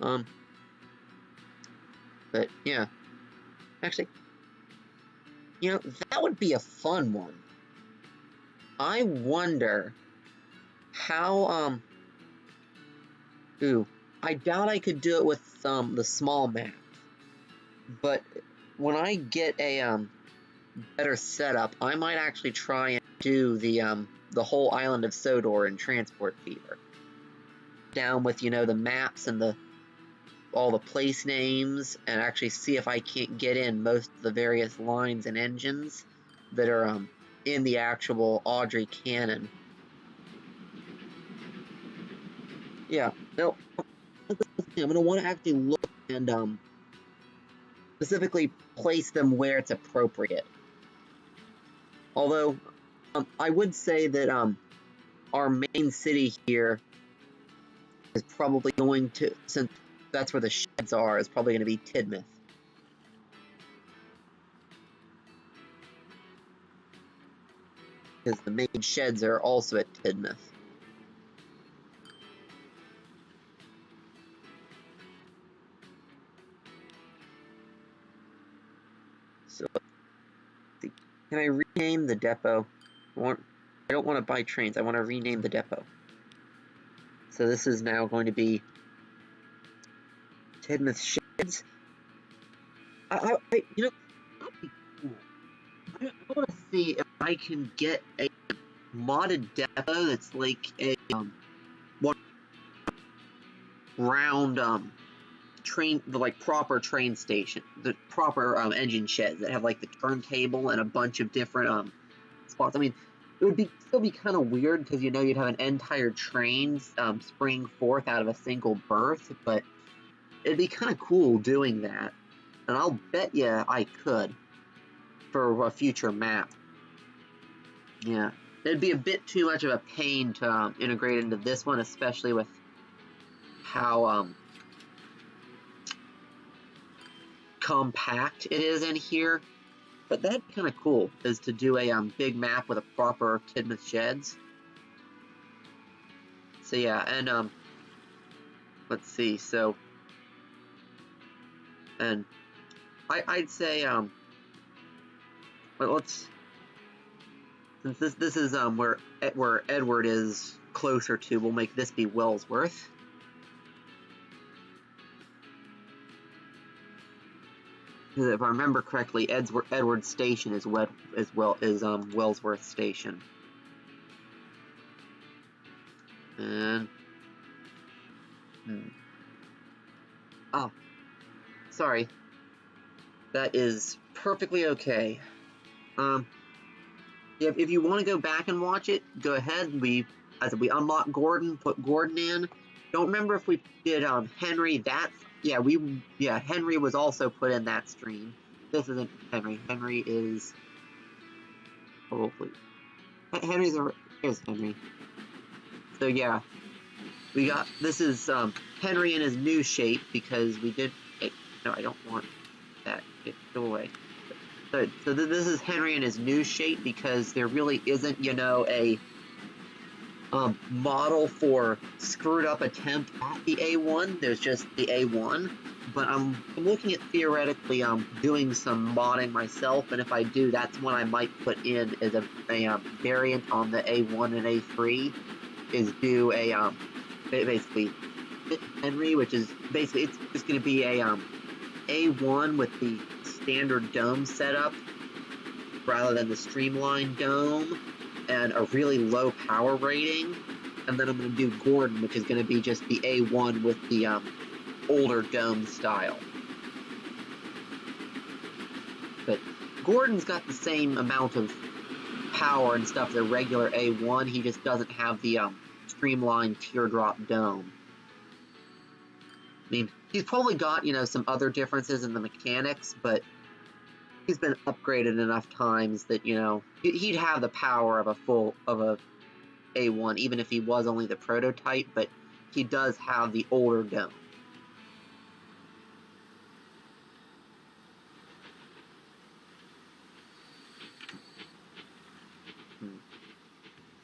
But yeah, actually, you know, that would be a fun one. I wonder how I doubt I could do it with the small map. But when I get a better setup, I might actually try and do the whole island of Sodor in Transport Fever. Down with, you know, the maps and all the place names, and actually see if I can't get in most of the various lines and engines that are in the actual Audrey canon. Yeah, no, I'm gonna want to actually look and specifically place them where it's appropriate. Although, I would say that our main city here is probably going to, since that's where the sheds are, is probably going to be Tidmouth. Because the main sheds are also at Tidmouth. So, can I rename the depot? I don't want to buy trains, I want to rename the depot. So this is now going to be Tidmouth Sheds. You know, that'd be cool. I want to see if I can get a modded depot that's like a one round train, the like proper train station, the proper engine sheds that have like the turntable and a bunch of different spots. I mean, it would still be kind of weird because, you know, you'd have an entire train spring forth out of a single berth, but it'd be kind of cool doing that, and I'll bet you I could for a future map. Yeah, it'd be a bit too much of a pain to integrate into this one, especially with how compact it is in here. But that'd be kind of cool, is to do a big map with a proper Tidmouth sheds. So yeah, and let's see. So, and I'd say but let's, since this is where Edward is closer to, we'll make this be Wellsworth. Because if I remember correctly, Edward Station is Wellsworth Station. And oh, sorry. That is perfectly okay. If you want to go back and watch it, go ahead. As we unlock Gordon, put Gordon in. Don't remember if we did Henry. Henry was also put in that stream. This isn't Henry. Henry is probably here's Henry. So yeah, this is Henry in his new shape, because we did. No, I don't want that. Go away. So this is Henry in his new shape, because there really isn't, you know, a model for screwed up attempt at the A1. There's just the A1. But I'm looking at theoretically doing some modding myself, and if I do, that's one I might put in as a variant on the A1 and A3. Is do a basically Henry, which is basically, it's just going to be a A1 with the standard dome setup rather than the streamlined dome, and a really low power rating. And then I'm going to do Gordon, which is going to be just the A1 with the older dome style. But Gordon's got the same amount of power and stuff as a regular A1. He just doesn't have the streamlined teardrop dome. I mean, he's probably got, you know, some other differences in the mechanics, but he's been upgraded enough times that, you know, he'd have the power of a A1, even if he was only the prototype, but he does have the older dome.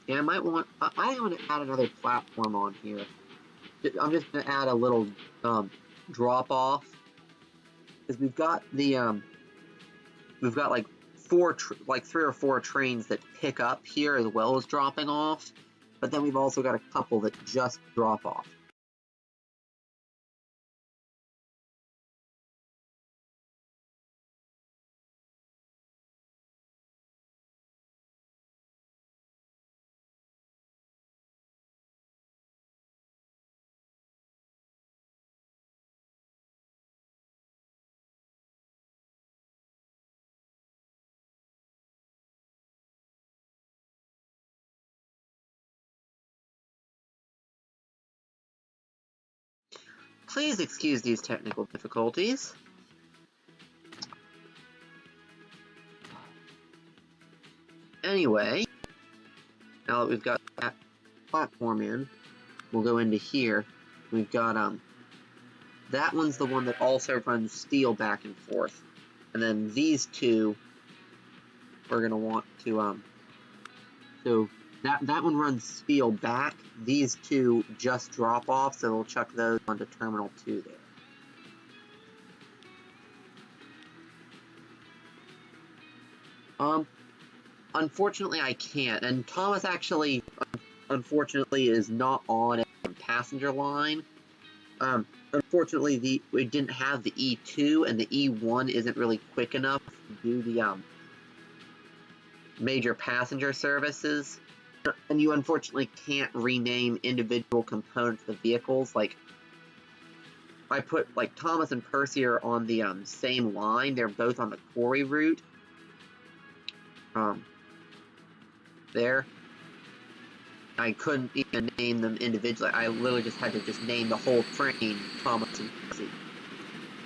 Yeah, I might want to add another platform on here. I'm just going to add a little drop off, because we've got the we've got like three or four trains that pick up here as well as dropping off, but then we've also got a couple that just drop off. Please excuse these technical difficulties. Anyway, now that we've got that platform in, we'll go into here. We've got that one's the one that also runs steel back and forth, and then these two we're gonna want to so that one runs steel back. These two just drop off, so we'll chuck those onto Terminal 2 there. Unfortunately, I can't, and Thomas actually, unfortunately, is not on a passenger line. Unfortunately, we didn't have the E2, and the E1 isn't really quick enough to do the major passenger services. And you unfortunately can't rename individual components of the vehicles. Like, I put, like, Thomas and Percy are on the same line. They're both on the quarry route. There. I couldn't even name them individually. I literally just had to just name the whole train Thomas and Percy.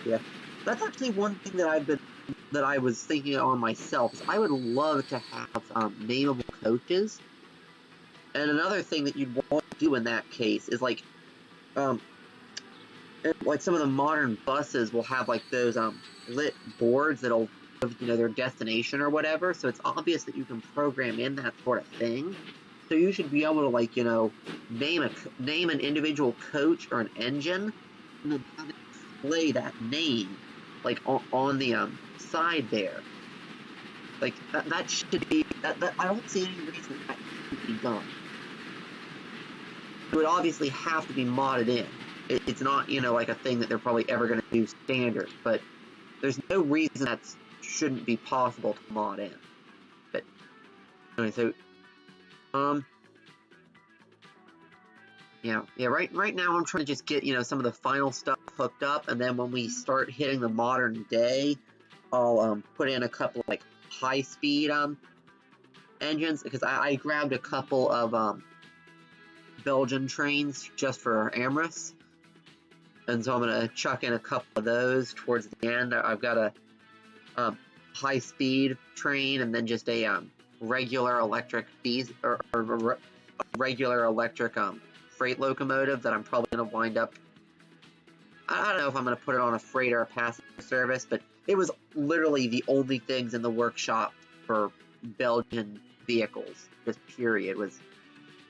Yeah. That's actually one thing that I was thinking on myself, is I would love to have nameable coaches. And another thing that you'd want to do in that case is like some of the modern buses will have like those lit boards that'll give, you know, their destination or whatever, so it's obvious that you can program in that sort of thing. So you should be able to, like, you know, name an individual coach or an engine, and then have it display that name, like on the side there. Like that should be that. I don't see any reason that should be done. It would obviously have to be modded in. It's not, you know, like a thing that they're probably ever going to do standard, but there's no reason that shouldn't be possible to mod in. But anyway, so yeah. Right now I'm trying to just get, you know, some of the final stuff hooked up, and then when we start hitting the modern day, I'll put in a couple like high-speed engines, because I grabbed a couple of Belgian trains just for Amherst, and so I'm gonna chuck in a couple of those towards the end. I've got a high-speed train, and then just a regular electric regular electric freight locomotive that I'm probably gonna wind up. I don't know if I'm gonna put it on a freight or a passenger service, but it was literally the only things in the workshop for Belgian vehicles, just period, was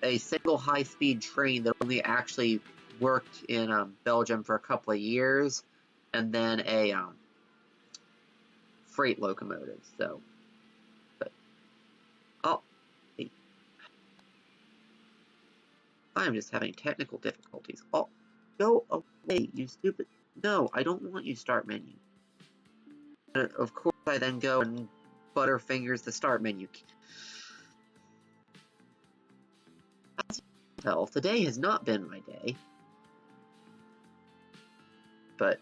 a single high-speed train that only actually worked in Belgium for a couple of years, and then a freight locomotive. So, but I'm just having technical difficulties. Oh, go away, you stupid! No, I don't want you start menu. Of course, I then go and butterfingers the start menu. As you can tell, today has not been my day. But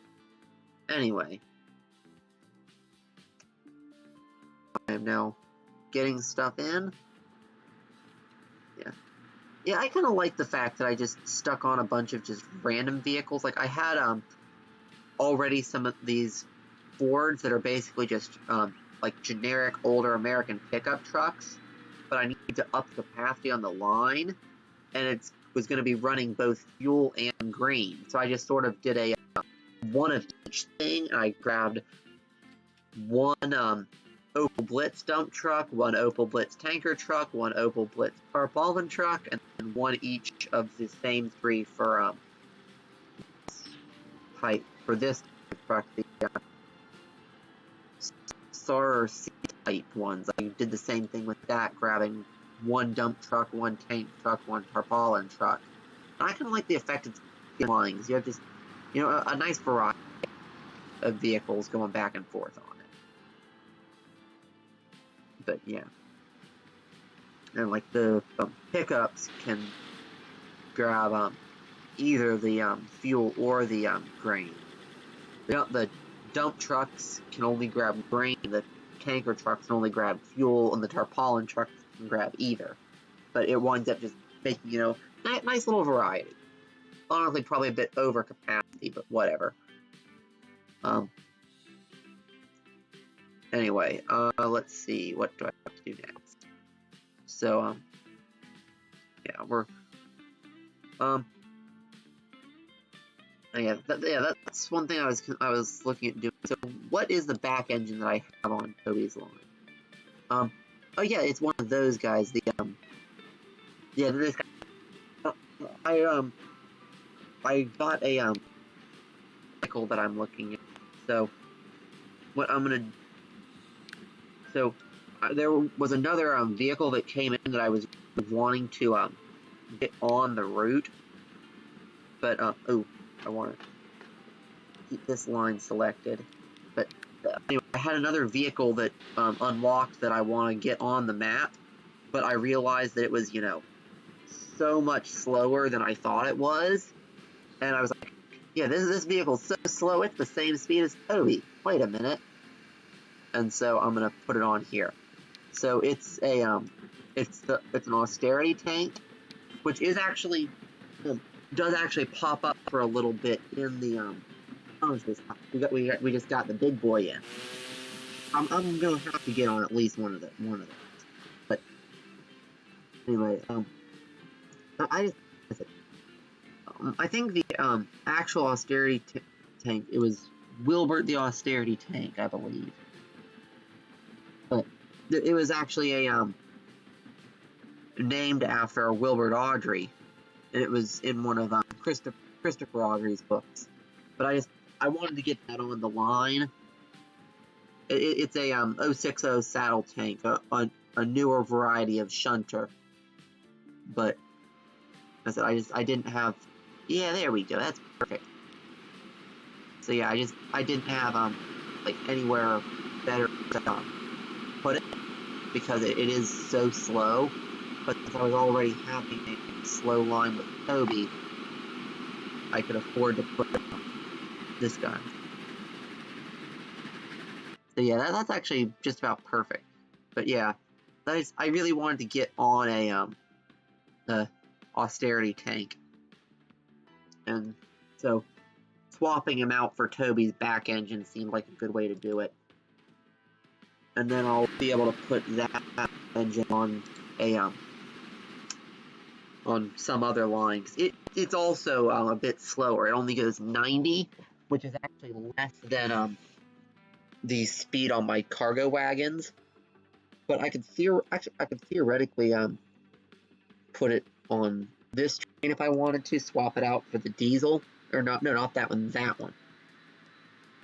anyway, I am now getting stuff in. Yeah, I kind of like the fact that I just stuck on a bunch of just random vehicles. Like, I had already some of these Fords that are basically just like generic older American pickup trucks, but I need to up the capacity on the line, and it was going to be running both fuel and grain. So I just sort of did a one of each thing. I grabbed one Opel Blitz dump truck, one Opel Blitz tanker truck, one Opel Blitz tarpaulin truck, and then one each of the same three for type for this truck, the SAR C-type ones. I did the same thing with that, grabbing one dump truck, one tank truck, one tarpaulin truck. And I kind of like the effect it's applying. You have just, you know, a nice variety of vehicles going back and forth on it. But yeah. And like the pickups can grab either the fuel or the grain. The dump trucks can only grab grain, the tanker trucks can only grab fuel, and the tarpaulin trucks can grab either. But it winds up just making, you know, nice little variety. Honestly, probably a bit over capacity, but whatever. Anyway, let's see, what do I have to do next? So, yeah, we're, yeah, that's one thing I was looking at doing. So, what is the back engine that I have on Toby's line? Oh yeah, it's one of those guys. Yeah, this guy. I got a vehicle that I'm looking at. So, what I'm gonna, there was another vehicle that came in that I was wanting to get on the route, but oh, I want to keep this line selected. But anyway, I had another vehicle that unlocked that I want to get on the map, but I realized that it was, you know, so much slower than I thought it was, and I was like, yeah, this vehicle's so slow, it's the same speed as Toby. Wait a minute. And so I'm gonna put it on here. So it's a it's an austerity tank, which is actually does actually pop up for a little bit in the we just got the big boy in. I'm gonna have to get on at least one of those. But anyway, I think the actual austerity tank, it was Wilbert the Austerity Tank, I believe. But it was actually a named after Wilbert Awdry, and it was in one of Christopher Awdry's books. But I wanted to get that on the line. It's a 060 saddle tank, a newer variety of shunter. But I said I didn't have. Yeah, there we go. That's perfect. So yeah, I didn't have like anywhere better to put it because it is so slow. But since I was already having a slow line with Toby, I could afford to put this guy. So yeah, that's actually just about perfect. But yeah, I really wanted to get on a austerity tank, and so swapping him out for Toby's back engine seemed like a good way to do it. And then I'll be able to put that engine on on some other line. It's also a bit slower. It only goes 90, which is actually less than the speed on my cargo wagons. But I could theoretically put it on this train if I wanted to, swap it out for the diesel. Or not that one, that one.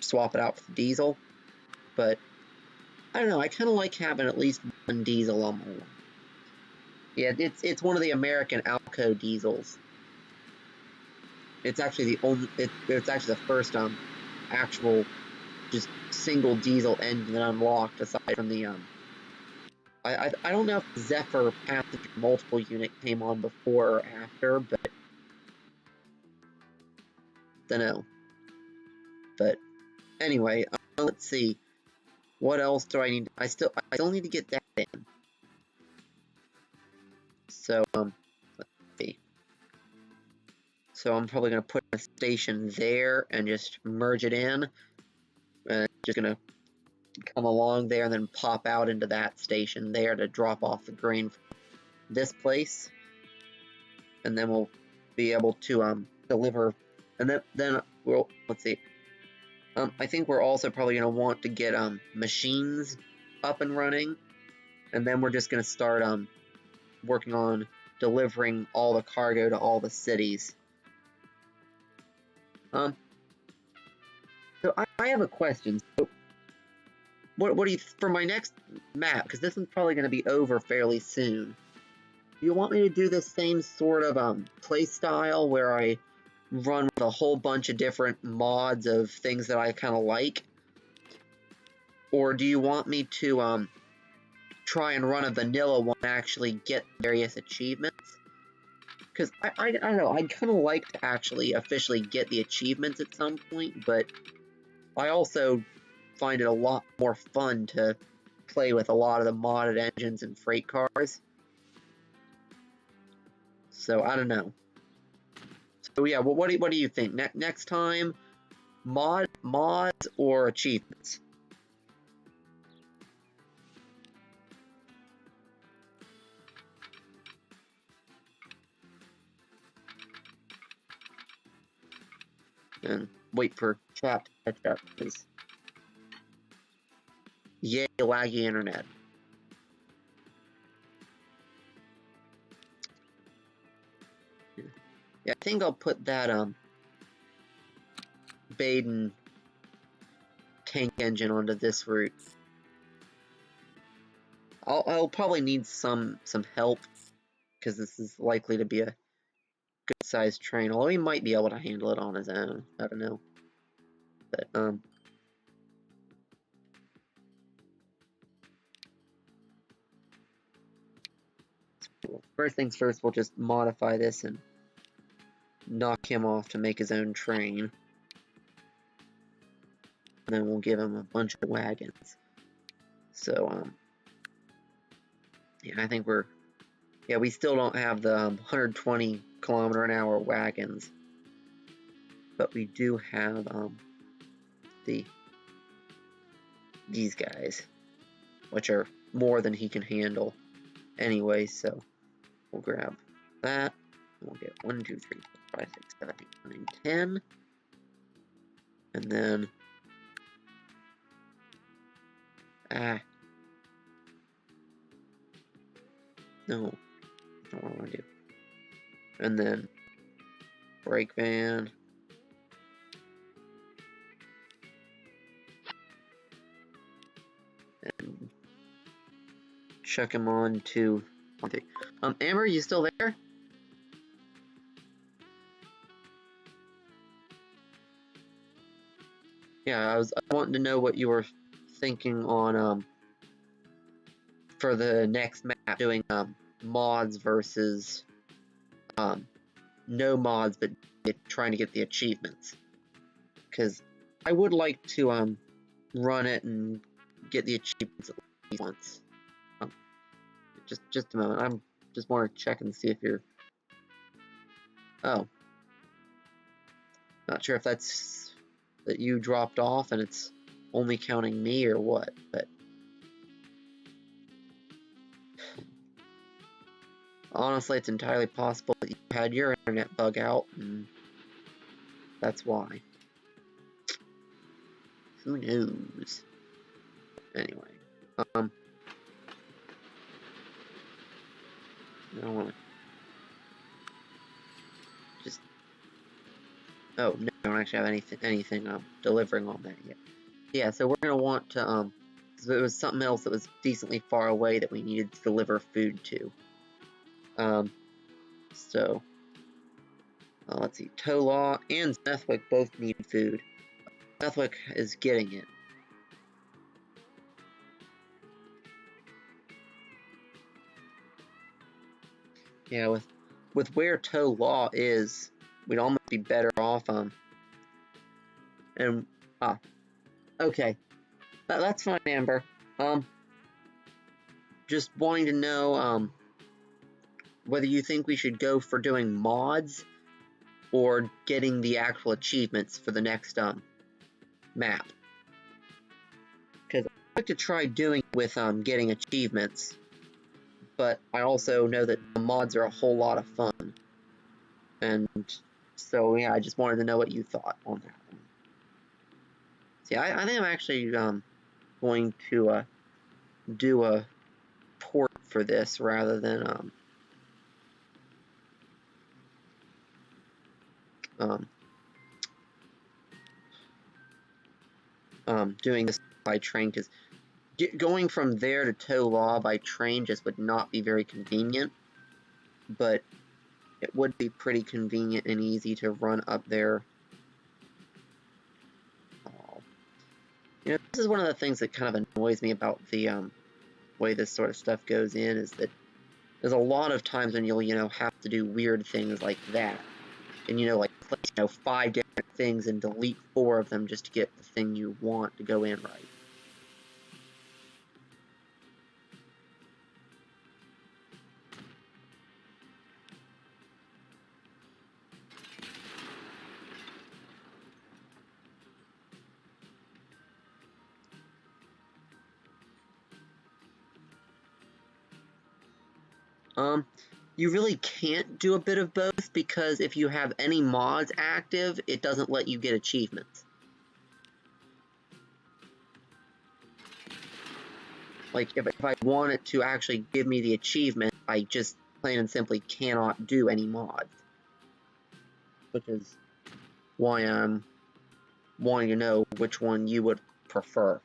Swap it out for diesel. But I don't know, I kind of like having at least one diesel on my line. Yeah, it's one of the American Alco diesels. It's actually it's actually the first actual just single diesel engine that unlocked, aside from the I don't know if the Zephyr passenger multiple unit came on before or after, but don't know. But anyway, let's see. What else do I need? I still need to get that in. So, let's see. So I'm probably going to put a station there and just merge it in. And just going to come along there and then pop out into that station there to drop off the grain from this place. And then we'll be able to deliver. And then we'll, let's see. I think we're also probably going to want to get machines up and running. And then we're just going to start working on delivering all the cargo to all the cities. So I have a question. So what do you, for my next map, because this one's probably going to be over fairly soon, do you want me to do the same sort of play style where I run with a whole bunch of different mods of things that I kind of like? Or do you want me to try and run a vanilla one and actually get various achievements? Because I don't know, I'd kind of like to actually officially get the achievements at some point, but I also find it a lot more fun to play with a lot of the modded engines and freight cars. So I don't know. So yeah, well, what do you think? Next time, mods or achievements? And wait for chat to catch up, because yay, laggy internet. Yeah, I think I'll put that Baden tank engine onto this route. I'll probably need some help, because this is likely to be a good sized train, although he might be able to handle it on his own. I don't know. But first things first, we'll just modify this and knock him off to make his own train. And then we'll give him a bunch of wagons. So, yeah, I think we still don't have the 120 kilometer an hour wagons. But we do have, these guys, which are more than he can handle anyway, so we'll grab that. And we'll get 1, 2, 3, 4, 5, 6, 7, 8, 9, 10. And then no, that's not what I want to do. And then brake van. And chuck him on to Amber, you still there? Yeah, I was wanting to know what you were thinking on for the next map, doing mods versus no mods, but trying to get the achievements. Because I would like to run it and get the achievements at least once. Just a moment. I'm just want to check and see if you're. Oh, not sure if that's that you dropped off and it's only counting me or what, but honestly, it's entirely possible that you had your internet bug out, and that's why. Who knows? Anyway, I don't want to just. Oh no, I don't actually have anything delivering on that yet. Yeah, so we're gonna want to so there was something else that was decently far away that we needed to deliver food to. So let's see, Tolaw and Smethwick both need food. Smethwick is getting it. Yeah, with where Tolaw is, we'd almost be better off and okay. That's fine, Amber. Just wanting to know, whether you think we should go for doing mods or getting the actual achievements for the next, map. Because I'd like to try doing it with, getting achievements, but I also know that the mods are a whole lot of fun. And so, yeah, I just wanted to know what you thought on that one. See, I think I'm actually, going to, do a port for this rather than, doing this by train, because going from there to Tola by train just would not be very convenient, but it would be pretty convenient and easy to run up there. You know, this is one of the things that kind of annoys me about the way this sort of stuff goes in, is that there's a lot of times when you'll, have to do weird things like that. And, like, place, 5 different things and delete 4 of them just to get the thing you want to go in right. You really can't do a bit of both, because if you have any mods active, it doesn't let you get achievements. Like, if I want it to actually give me the achievement, I just plain and simply cannot do any mods. Which is why I'm wanting to know which one you would prefer.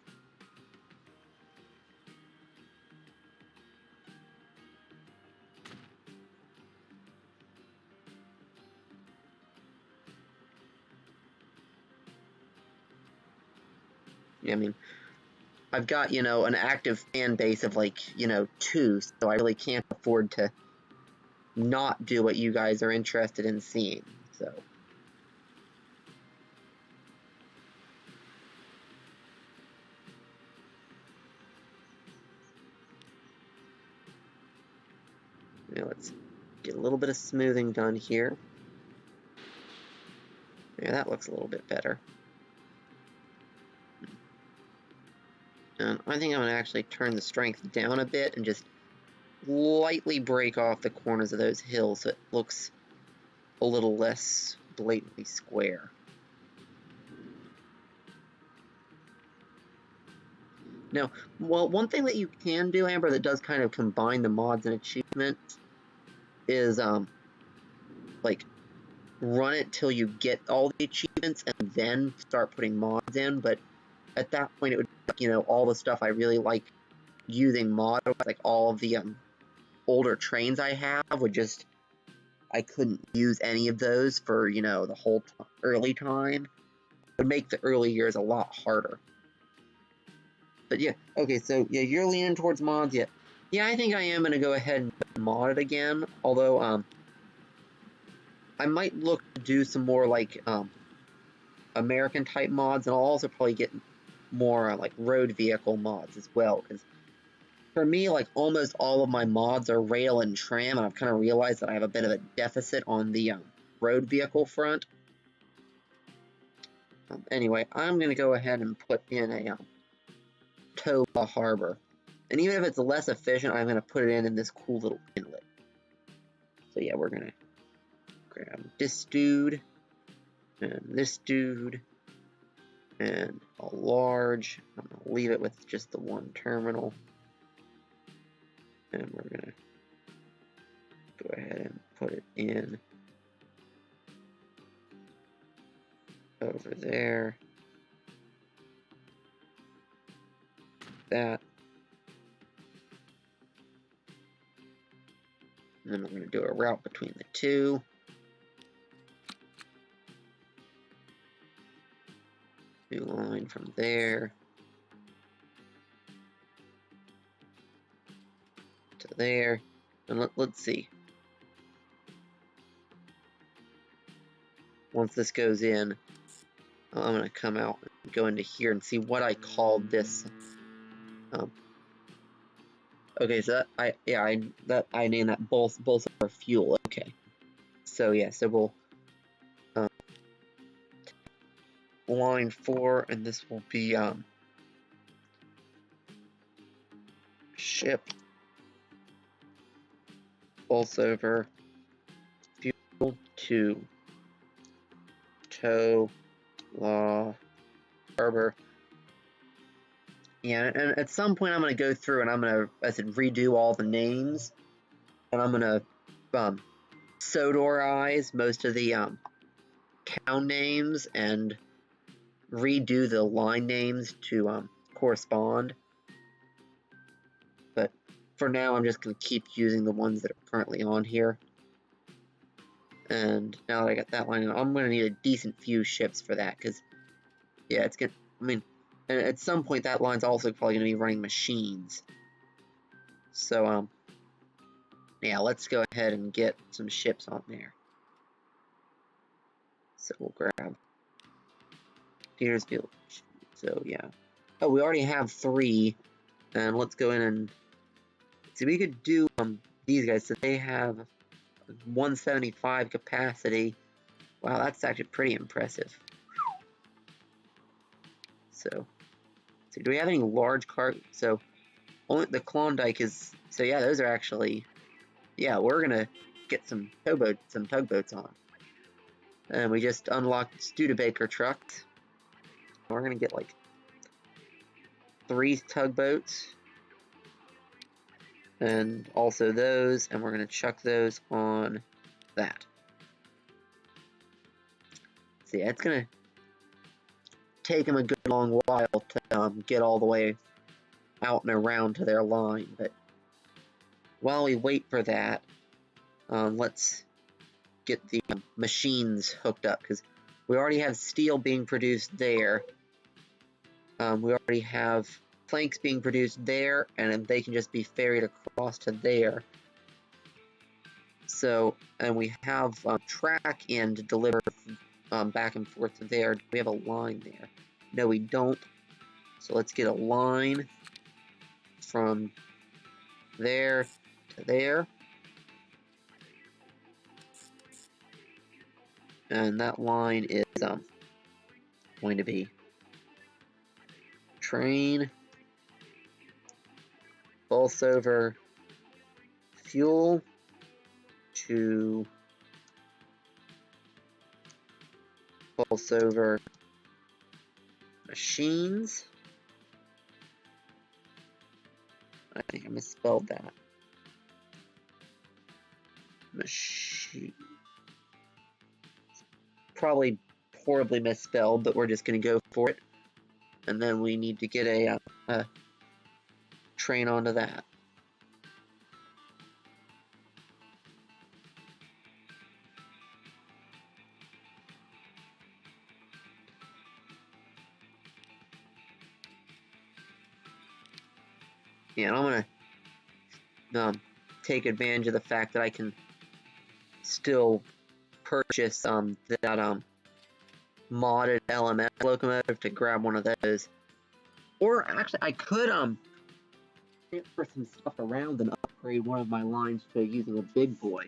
I mean, I've got, an active fan base of, like, 2, so I really can't afford to not do what you guys are interested in seeing, so. Now let's get a little bit of smoothing done here. Yeah, that looks a little bit better. And I think I'm going to actually turn the strength down a bit and just lightly break off the corners of those hills so it looks a little less blatantly square. Now, well, one thing that you can do, Amber, that does kind of combine the mods and achievements is, like, run it till you get all the achievements and then start putting mods in, but at that point it would be, all the stuff I really like using mods, like all of the, older trains I have would just, I couldn't use any of those for, the whole early time. It would make the early years a lot harder. But yeah, okay, so yeah, you're leaning towards mods, yeah. Yeah, I think I am going to go ahead and mod it again, although, I might look to do some more, like, American-type mods, and I'll also probably get more, like, road vehicle mods as well, because for me, like, almost all of my mods are rail and tram, and I've kind of realized that I have a bit of a deficit on the, road vehicle front. Anyway, I'm going to go ahead and put in a, Toba Harbor. And even if it's less efficient, I'm going to put it in this cool little inlet. So yeah, we're going to grab this dude, and this dude, and a large. I'm going to leave it with just the one terminal. And we're going to go ahead and put it in over there. That. And then we're going to do a route between the two. New line from there to there. And let's see. Once this goes in, I'm going to come out and go into here and see what I called this. Okay, so I named that both are fuel. Okay, so yeah, so we'll line 4, and this will be ship pulse over fuel to tow law harbor. Yeah, and at some point I'm gonna go through and I'm gonna, as I said, redo all the names, and I'm gonna Sodorize most of the town names and redo the line names to correspond. But for now, I'm just gonna keep using the ones that are currently on here. And now that I got that line, I'm gonna need a decent few ships for that, because yeah, it's gonna. I mean, and at some point that line's also probably gonna be running machines. So yeah, let's go ahead and get some ships on there. So we'll grab Petersfield. So yeah. Oh, we already have 3, and let's go in and see. We could do these guys. So they have 175 capacity. Wow, that's actually pretty impressive. So do we have any large cargo? So only the Klondike is. So yeah, those are actually. Yeah, we're gonna get some tugboats on. And we just unlocked Studebaker trucks. We're gonna get like 3 tugboats. And also those, and we're gonna chuck those on that. So yeah, it's gonna take them a good long while to get all the way out and around to their line, but while we wait for that, let's get the machines hooked up, because we already have steel being produced there. We already have planks being produced there, and they can just be ferried across to there. So, and we have track in to deliver back and forth to there. Do we have a line there? No, we don't. So let's get a line from there to there. And that line is going to be train, pulse over fuel to pulse over machines. I think I misspelled that. Machine. Probably horribly misspelled, but we're just going to go for it. And then we need to get a train onto that. Yeah, and I'm going to take advantage of the fact that I can still purchase that modded LMS locomotive to grab one of those. Or actually, I could transfer some stuff around and upgrade one of my lines to using a big boy,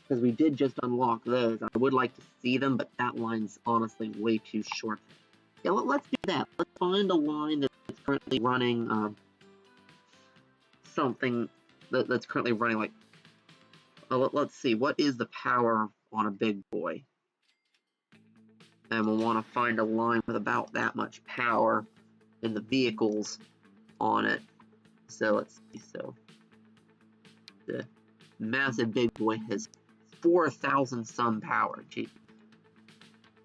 because we did just unlock those. I would like to see them, but that line's honestly way too short. Yeah, let's do that. Let's find a line that's currently running something that's currently running like. Let's see, what is the power on a big boy? And we'll want to find a line with about that much power in the vehicles on it. So let's see. So the massive big boy has 4,000 some power. Gee.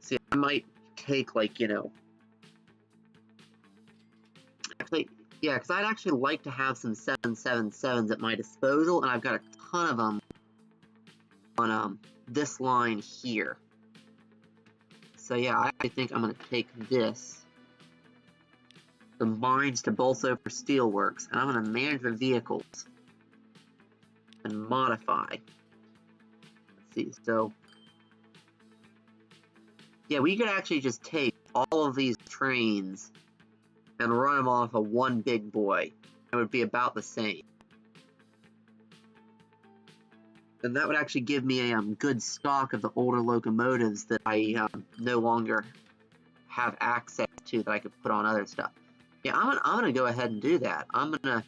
See, I might take like, actually, yeah, because I'd actually like to have some 777s at my disposal, and I've got a ton of them on this line here. So yeah, I think I'm going to take this, combines to bolts over steelworks, and I'm going to manage the vehicles and modify. Let's see, so yeah, we could actually just take all of these trains and run them off of one big boy. It would be about the same. And that would actually give me a good stock of the older locomotives that I no longer have access to that I could put on other stuff. Yeah, I'm gonna go ahead and do that. I'm gonna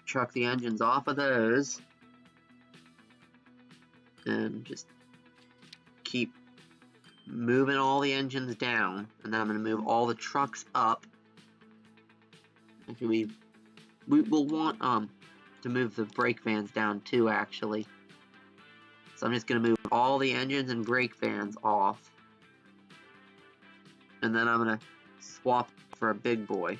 truck the engines off of those and just keep moving all the engines down, and then I'm gonna move all the trucks up. Actually, we will want to move the brake vans down too, actually. So I'm just gonna move all the engines and brake vans off, and then I'm gonna swap for a big boy.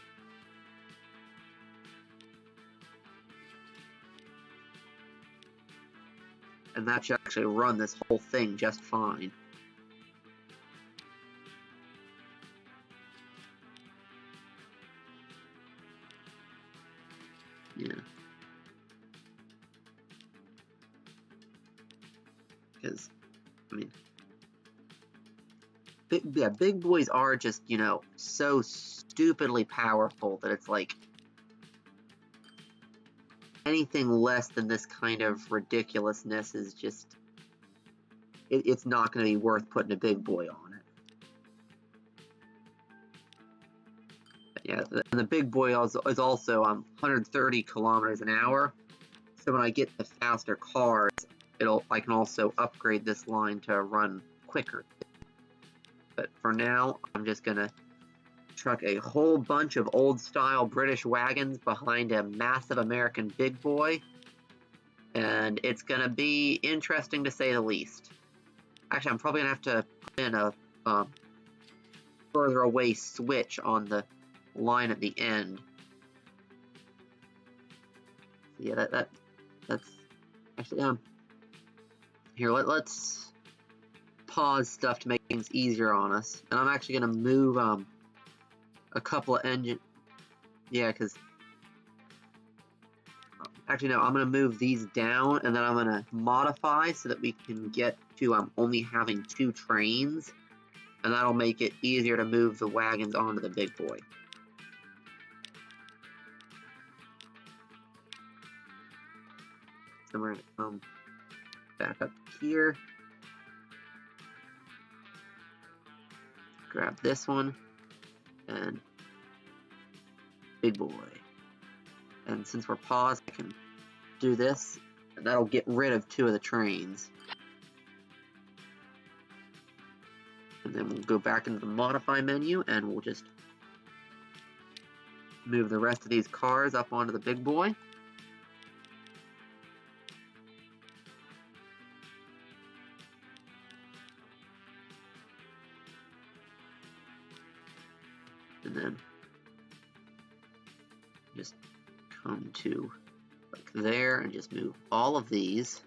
And that should actually run this whole thing just fine. Yeah. Because, I mean, big boys are just, you know, so stupidly powerful that it's like anything less than this kind of ridiculousness is just, it's not going to be worth putting a big boy on it. But yeah, and the big boy is also 130 kilometers an hour. So when I get the faster cars, I can also upgrade this line to run quicker. But for now, I'm just gonna truck a whole bunch of old-style British wagons behind a massive American big boy, and it's gonna be interesting to say the least. Actually, I'm probably gonna have to put in a further away switch on the line at the end. So yeah, that's actually here. Let's pause stuff to make things easier on us, and I'm actually gonna move a couple of engine. Yeah, because actually no, I'm gonna move these down, and then I'm gonna modify so that we can get to only having 2 trains, and that'll make it easier to move the wagons onto the big boy. So we're gonna come back up here, grab this one, and big boy. And since we're paused, I can do this, and that'll get rid of 2 of the trains. And then we'll go back into the modify menu, and we'll just move the rest of these cars up onto the big boy. And then just come to like there and just move all of these.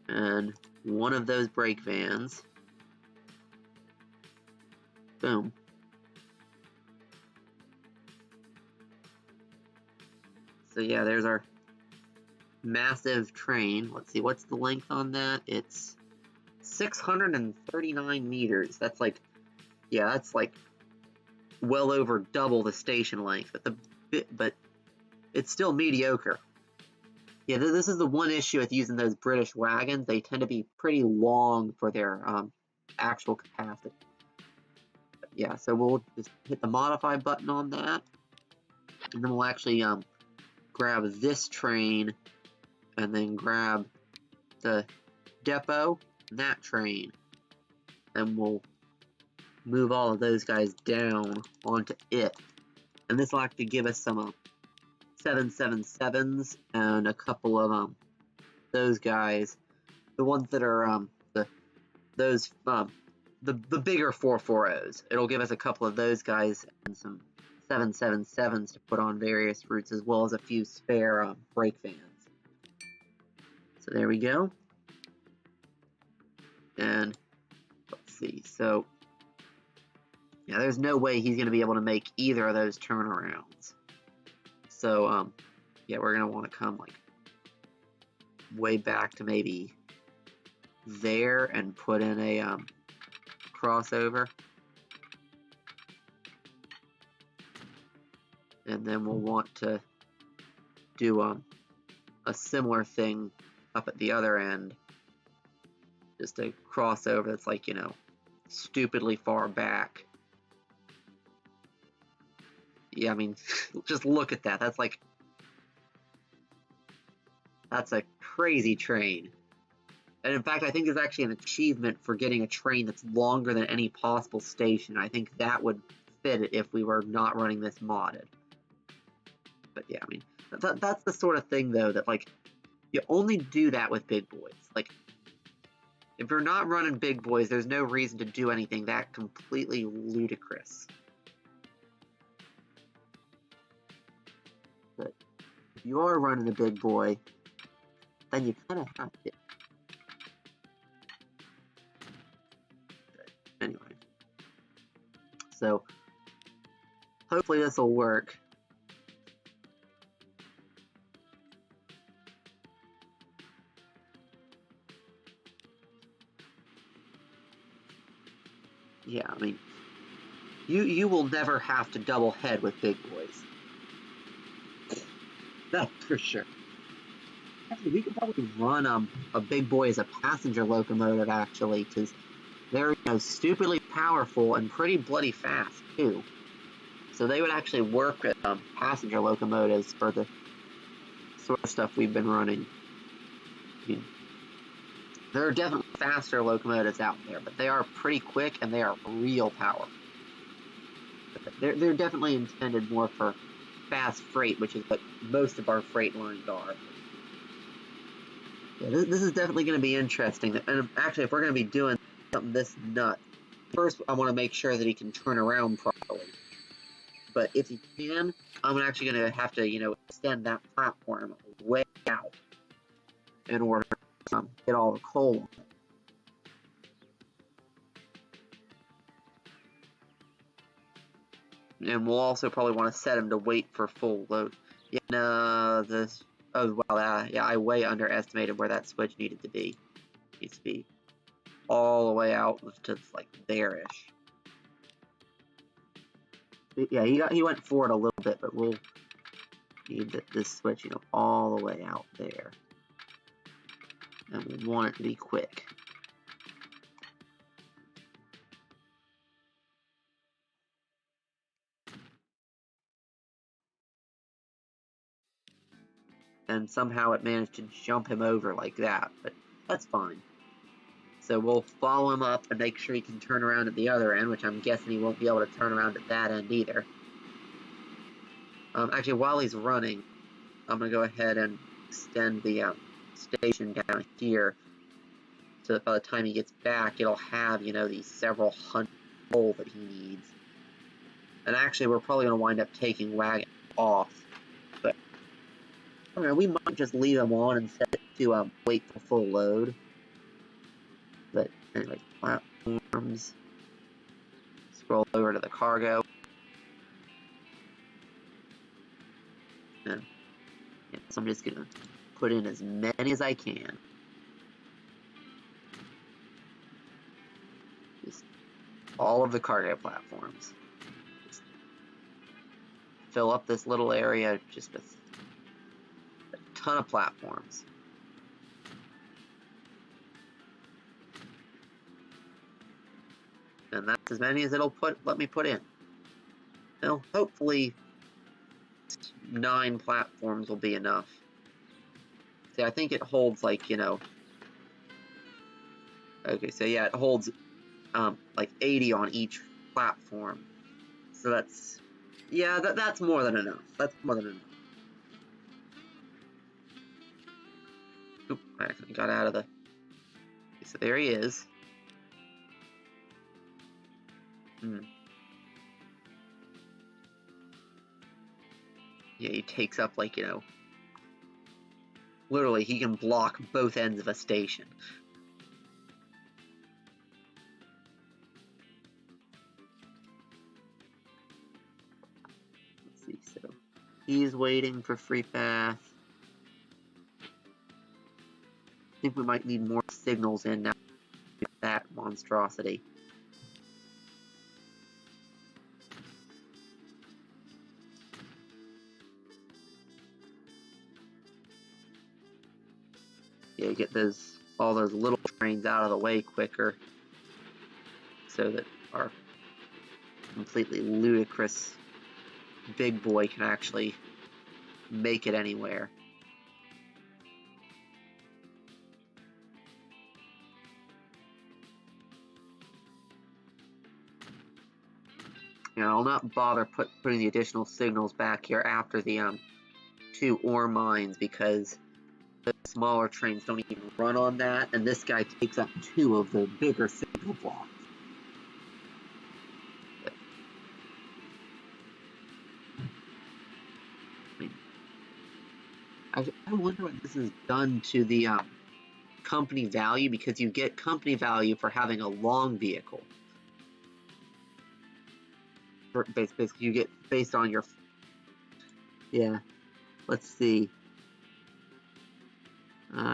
And one of those brake vans. Boom. So yeah, there's our massive train. Let's see, what's the length on that? It's 639 meters. That's like, yeah, that's like well over double the station length, but it's still mediocre. Yeah, this is the one issue with using those British wagons. They tend to be pretty long for their actual capacity. But yeah, so we'll just hit the modify button on that, and then we'll actually grab this train, and then grab the depot, and that train, and we'll move all of those guys down onto it. And this will actually give us some 777s and a couple of those guys, the ones that are the bigger 440s. It'll give us a couple of those guys and some 777s to put on various routes, as well as a few spare brake vans. So there we go. And let's see, so yeah, there's no way he's going to be able to make either of those turnarounds. So, yeah, we're gonna want to come like way back to maybe there and put in a crossover. And then we'll want to do a similar thing up at the other end. Just a crossover that's like, stupidly far back. Yeah, I mean, just look at that. That's a crazy train. And in fact, I think there's actually an achievement for getting a train that's longer than any possible station. I think that would fit it if we were not running this modded. But yeah, I mean, that's the sort of thing, though, that, like, you only do that with big boys. Like, if you're not running big boys, there's no reason to do anything that completely ludicrous. But if you are running a big boy, then you kind of have to. But anyway. So, hopefully this will work. Yeah, I mean, you will never have to double head with big boys. That's for sure. Actually, we could probably run a big boy as a passenger locomotive, actually, because they're stupidly powerful and pretty bloody fast too. So they would actually work with passenger locomotives for the sort of stuff we've been running. I mean, there are definitely faster locomotives out there, but they are pretty quick and they are real powerful. They're definitely intended more for fast freight, which is what most of our freight lines are. Yeah, this is definitely going to be interesting. And actually, if we're going to be doing something this nuts, first I want to make sure that he can turn around properly. But if he can, I'm actually going to have to, extend that platform way out in order to get all the coal. And we'll also probably want to set him to wait for full load. Yeah, no, this. Oh, wow, yeah, I way underestimated where that switch needed to be. It needs to be all the way out to, like, there-ish. Yeah, he went forward a little bit, but we'll need this switch, all the way out there. And we want it to be quick. And somehow it managed to jump him over like that, but that's fine. So we'll follow him up and make sure he can turn around at the other end, which I'm guessing he won't be able to turn around at that end either. Actually, while he's running, I'm going to go ahead and extend the station down here so that by the time he gets back, it'll have, these several hundred coal that he needs. And actually, we're probably going to wind up taking wagon off. But I don't know, we might just leave him on and set it to wait for full load. But anyway, platforms. Scroll over to the cargo. And so I'm just going to put in as many as I can. Just all of the cargo platforms. Just fill up this little area just with a ton of platforms. And that's as many as it'll let me put in. Now, hopefully 9 platforms will be enough. See, I think it holds like, okay, so yeah, it holds like 80 on each platform. So that's, yeah, that's more than enough. That's more than enough. Oop, I actually got out of the, okay, so there he is. Yeah, he takes up like, literally he can block both ends of a station. Let's see, so He's waiting for free pass. I think we might need more signals in now with that monstrosity. Yeah, get all those little trains out of the way quicker so that our completely ludicrous big boy can actually make it anywhere. You know, I'll not bother putting the additional signals back here after the 2 ore mines because the smaller trains don't even run on that, and this guy takes up 2 of the bigger signal blocks. I wonder what this has done to the company value, because you get company value for having a long vehicle. Basically, you get based on your... Yeah, let's see.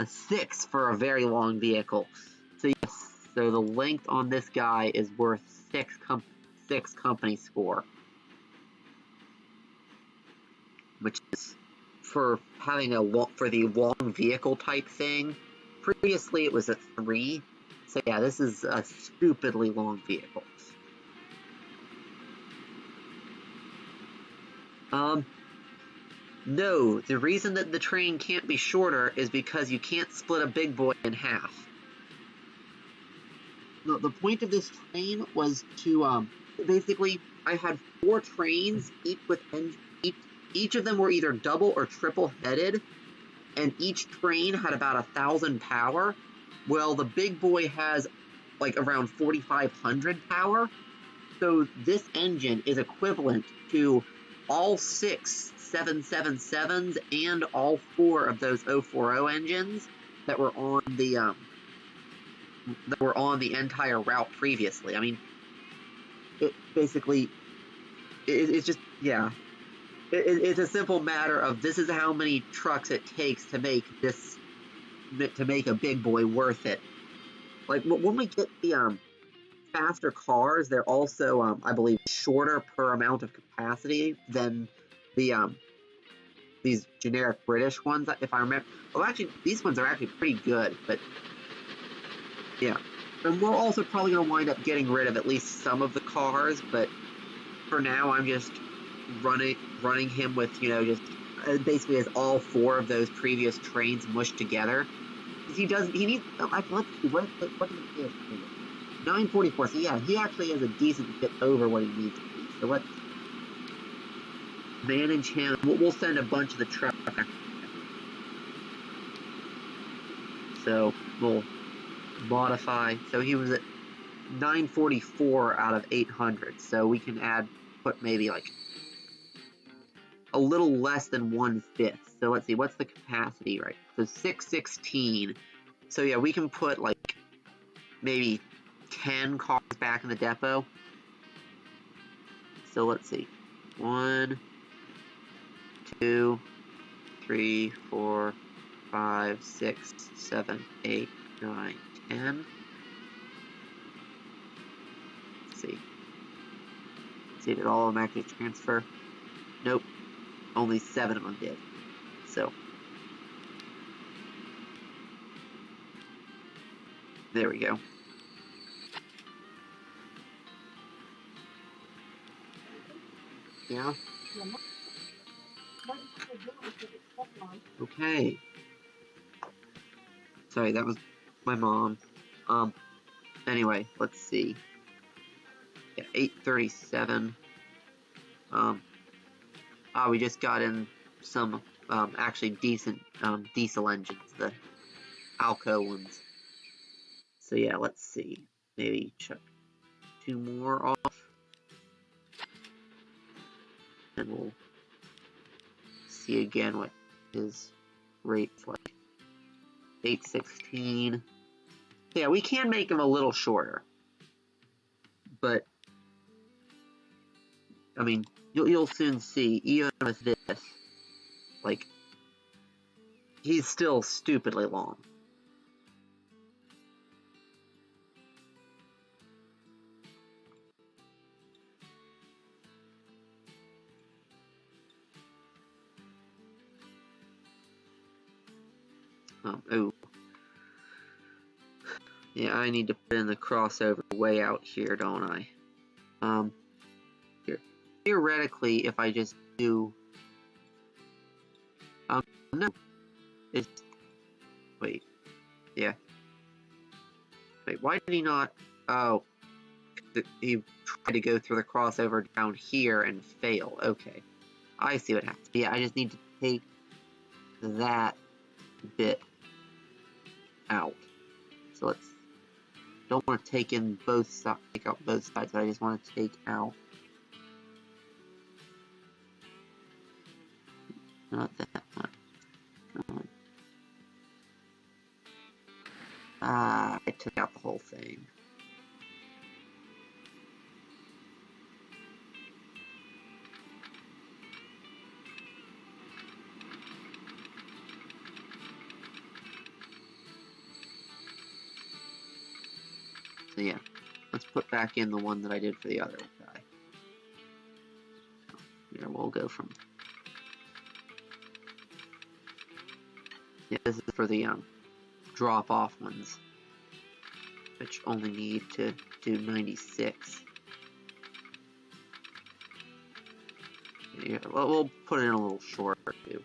6 for a very long vehicle. So yes, so the length on this guy is worth 6 company score, which is for having for the long vehicle type thing. Previously, it was a 3. So yeah, this is a stupidly long vehicle. No, the reason that the train can't be shorter is because you can't split a big boy in half. The point of this train was to, basically, I had 4 trains, each of them were either double or triple headed, and each train had about 1,000 power. Well, the big boy has like around 4,500 power, so this engine is equivalent to all 6 777s and all 4 of those 040 engines that were on the entire route previously. I mean, it basically it's just, yeah, it's a simple matter of this is how many trucks it takes to make a big boy worth it. Like when we get the faster cars, they're also I believe shorter per amount of capacity than the these generic British ones, if I remember. Well, actually, these ones are actually pretty good, but yeah. And we're also probably going to wind up getting rid of at least some of the cars, but for now, I'm just running him with, you know, just basically as all 4 of those previous trains mushed together. Because he needs, let's see, what did he get? 944, so yeah, he actually has a decent bit over what he needs to be. So let's manage him. We'll send a bunch of the truck. So we'll modify. So he was at 944 out of 800. So we can put maybe like a little less than 1/5. So let's see, what's the capacity, right? So 616. So yeah, we can put like maybe 10 cars back in the depot. So let's see. 1, 2, 3, 4, 5, 6, 7, 8, 9, 10. Let's see. Did all of them actually transfer? Nope. Only 7 of them did. So there we go. Yeah. Okay. Sorry, that was my mom. Anyway, let's see. Yeah, 837. We just got in some, actually decent, diesel engines, the Alco ones. So yeah, let's see. Maybe chuck 2 more off. And we'll see again what his rate's like. 816. Yeah, we can make him a little shorter. But, I mean, you'll soon see, even with this, like, he's still stupidly long. Oh. Yeah, I need to put in the crossover way out here, don't I? Here. Theoretically, if I just do... no. It's... Wait. Yeah. Wait, why did he not... Oh. He tried to go through the crossover down here and fail. Okay. I see what happens. Yeah, I just need to take that bit out. So let's... Don't want to take in both sides, take out both sides, but I just want to take out... Not that one. I took out the whole thing. So yeah, let's put back in the one that I did for the other guy. Here, we'll go from... Yeah, this is for the drop-off ones, which only need to do 96. Yeah, well, we'll put it in a little shorter too.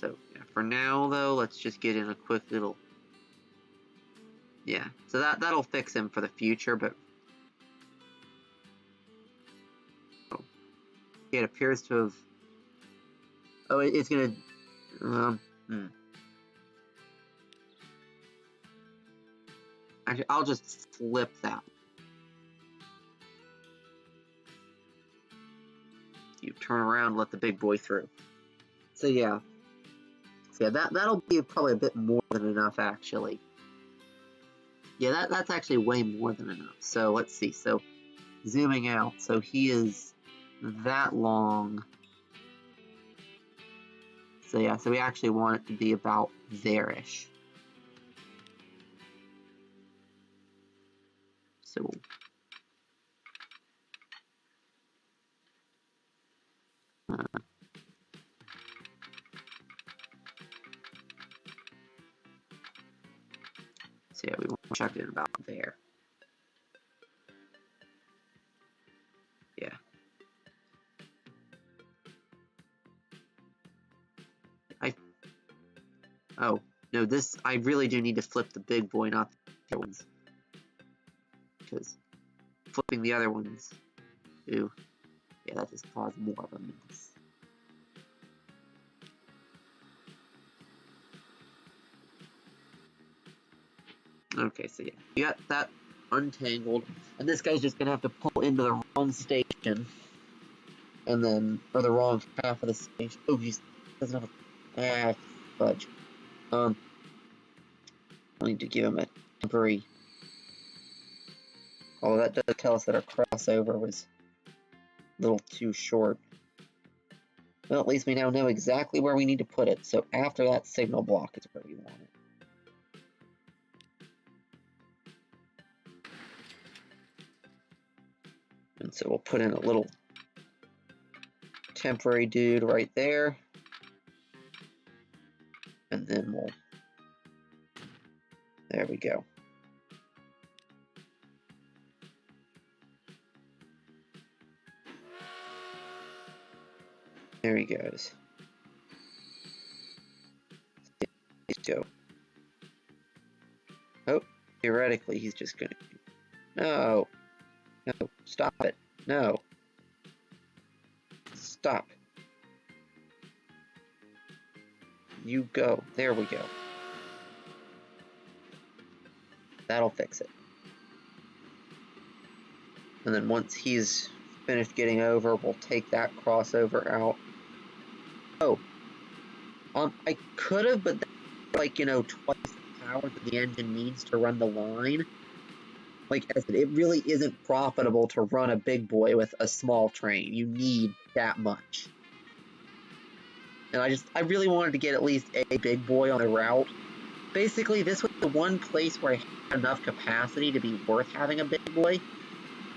So yeah, for now though, let's just get in a quick little... Yeah, so that'll fix him for the future, but... Oh. It appears to have... Oh, it's gonna... Actually, I'll just flip that. You turn around, let the big boy through. So yeah. So yeah, that'll be probably a bit more than enough, actually. Yeah, that's actually way more than enough. So let's see. So zooming out, so he is that long. So yeah, so we actually want it to be about there-ish. So so yeah, we want to chuck it in about there. Yeah. Oh, no, this, I really do need to flip the big boy, not the other ones. Because flipping the other ones, ooh, yeah, that just caused more of a mess. Okay, so yeah, we got that untangled, and this guy's just gonna have to pull into the wrong station, and then, or the wrong half of the station. Oh, he doesn't have a, fudge. I need to give him a temporary. Oh, that does tell us that our crossover was a little too short. Well, at least we now know exactly where we need to put it, so after that signal block is where we want it. And so we'll put in a little temporary dude right there. And then we'll... There we go. There he goes. Let's go. Oh, theoretically, he's just gonna... No. No, stop it. No. Stop. You go. There we go. That'll fix it. And then once he's finished getting over, we'll take that crossover out. Oh. I could have, but like, you know, twice the power that the engine needs to run the line. Like I said, it really isn't profitable to run a big boy with a small train. You need that much. And I really wanted to get at least a big boy on the route. Basically, this was the one place where I had enough capacity to be worth having a big boy,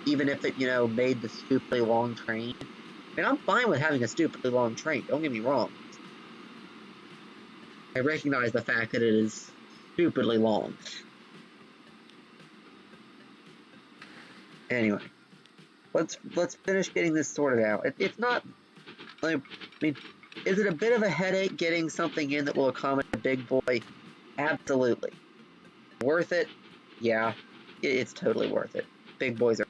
even if it, made the stupidly long train. I mean, I'm fine with having a stupidly long train, don't get me wrong. I recognize the fact that it is stupidly long. Anyway, let's finish getting this sorted out. It's not, I mean, is it a bit of a headache getting something in that will accommodate a big boy? Absolutely. Worth it? Yeah, it's totally worth it. Big boys are...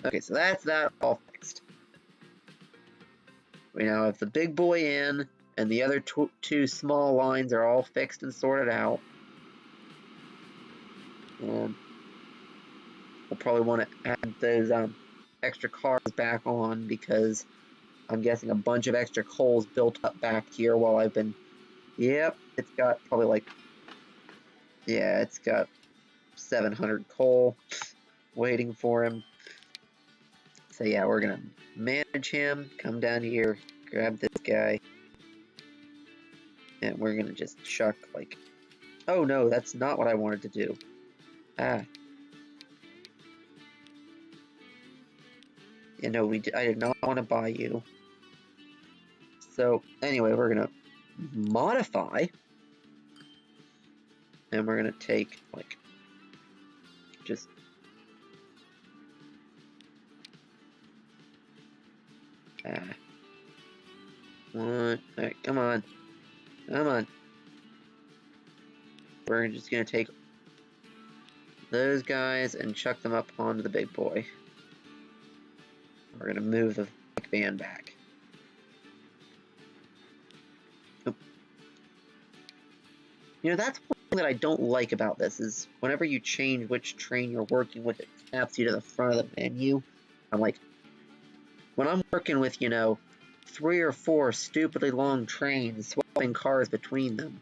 Okay, so that's that all fixed. We now have the big boy in, and the other two small lines are all fixed and sorted out. We'll probably want to add those extra cars back on, because I'm guessing a bunch of extra coal's built up back here while I've been... Yep, it's got probably like... Yeah, it's got 700 coal waiting for him. So yeah, we're gonna manage him, come down here, grab this guy, and we're gonna just chuck like... Oh no, that's not what I wanted to do. I did not want to buy you. So anyway, we're gonna modify, and we're gonna take like just... One. Alright, come on. Come on. We're just gonna take those guys and chuck them up onto the big boy. We're gonna move the van back. Oh. That's one thing that I don't like about this, is whenever you change which train you're working with, it snaps you to the front of the menu. I'm like, when I'm working with, 3 or 4 stupidly long trains, swapping cars between them,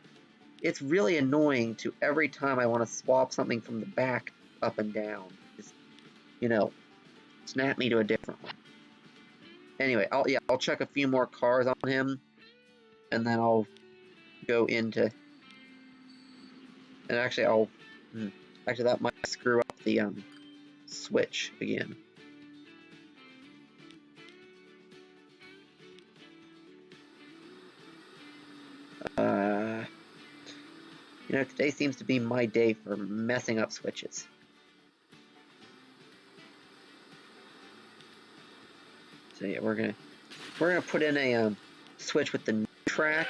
it's really annoying to every time I want to swap something from the back up and down. Just, snap me to a different one. Anyway, I'll check a few more cars on him, and then I'll go into... And actually, actually, that might screw up the switch again. Today seems to be my day for messing up switches. So yeah, we're gonna put in a switch with the new track.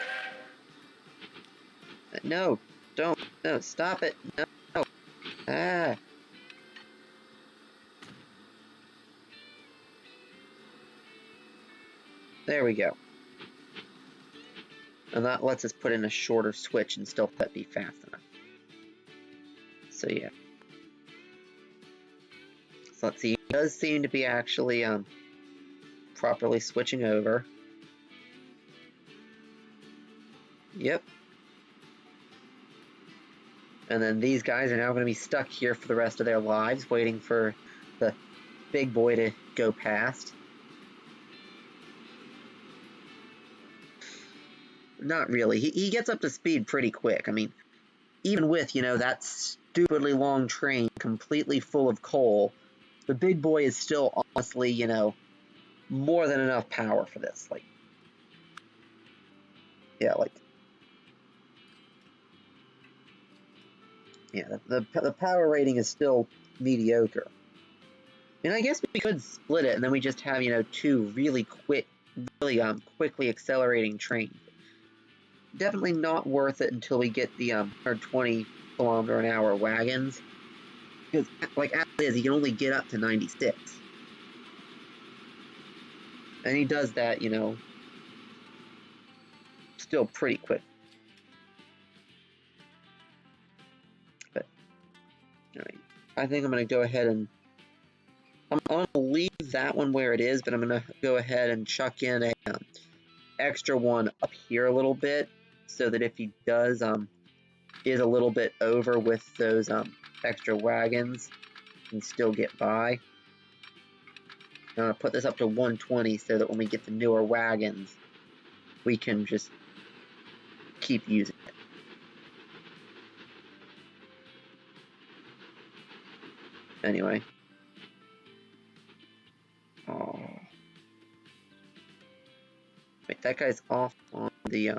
No, don't, no, stop it, no. Ah. There we go. And that lets us put in a shorter switch and still let be fast enough. So yeah. So let's see, it does seem to be actually properly switching over. Yep. And then these guys are now going to be stuck here for the rest of their lives, waiting for the big boy to go past. Not really. He gets up to speed pretty quick. I mean, even with, that stupidly long train completely full of coal, the big boy is still honestly, more than enough power for this. Like, yeah, like... Yeah, the power rating is still mediocre. And I guess we could split it, and then we just have, 2 really quickly accelerating trains. Definitely not worth it until we get the 120 kilometer an hour wagons. Because, like, as it is, he can only get up to 96. And he does that, still pretty quick. But, alright. I think I'm going to go ahead and... I'm going to leave that one where it is, but I'm going to go ahead and chuck in a extra one up here a little bit, so that if he does is a little bit over with those extra wagons, can still get by. I'm going to put this up to 120 so that when we get the newer wagons, we can just keep using it. Anyway. Oh. Wait, that guy's off on the,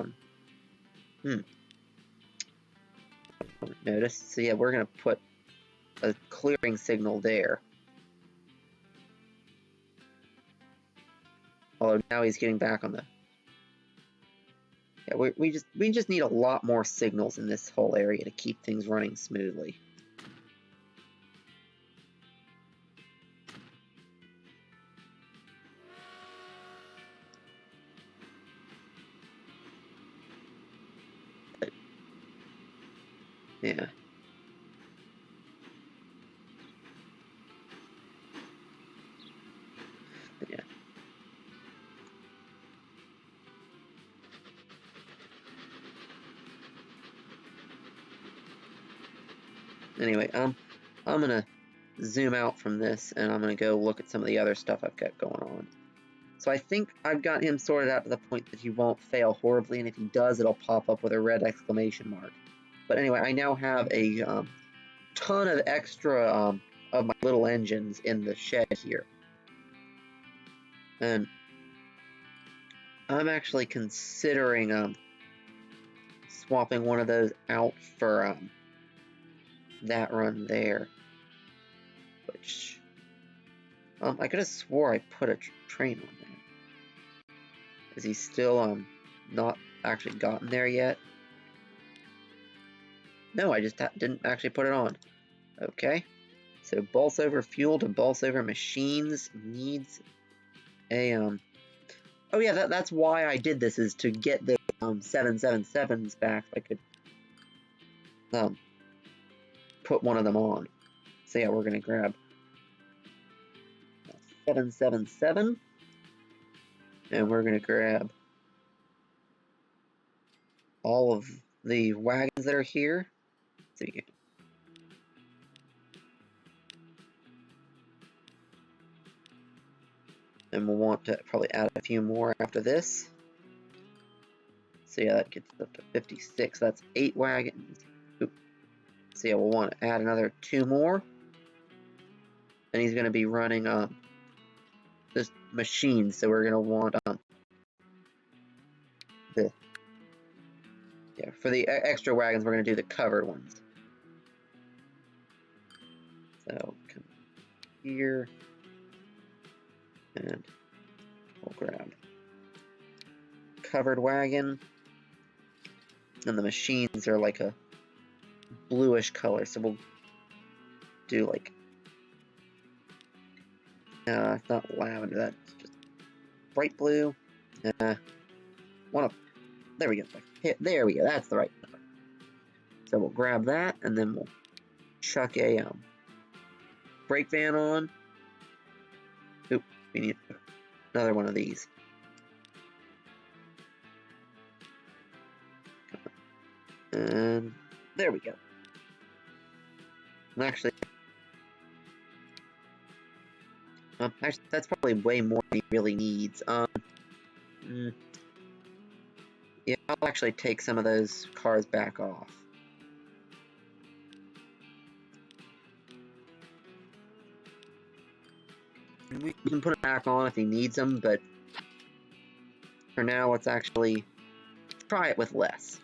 Notice. So yeah, we're going to put a clearing signal there. Although now he's getting back on the... Yeah, we just need a lot more signals in this whole area to keep things running smoothly. Yeah. Yeah. Anyway, I'm gonna zoom out from this and I'm gonna go look at some of the other stuff I've got going on. So I think I've got him sorted out to the point that he won't fail horribly, and if he does, it'll pop up with a red exclamation mark. But anyway, I now have a ton of extra of my little engines in the shed here. And I'm actually considering swapping one of those out for that run there. Which I could have swore I put a train on there. Is he still not actually gotten there yet? No, I just didn't actually put it on. Okay. So Bolsover Fuel to Bolsover Machines needs a oh yeah, that's why I did this, is to get the 777s back. I could put one of them on. So yeah, we're gonna grab 777 and we're gonna grab all of the wagons that are here. So you and we'll want to probably add a few more after this. So yeah, that gets up to 56. That's 8 wagons. Oop. So yeah, we'll want to add another 2 more. And he's going to be running this machine. So we're going to want for the extra wagons, we're going to do the covered ones. So come here. And we'll grab covered wagon, and the machines are like a bluish color, so we'll do like it's not lavender, that's just bright blue. There we go. There we go, that's the right color. So we'll grab that, and then we'll chuck a brake van on. Oop, we need another one of these. And there we go. Actually, that's probably way more than he really needs. Yeah, I'll actually take some of those cars back off. We can put it back on if he needs them, but for now, let's actually try it with less.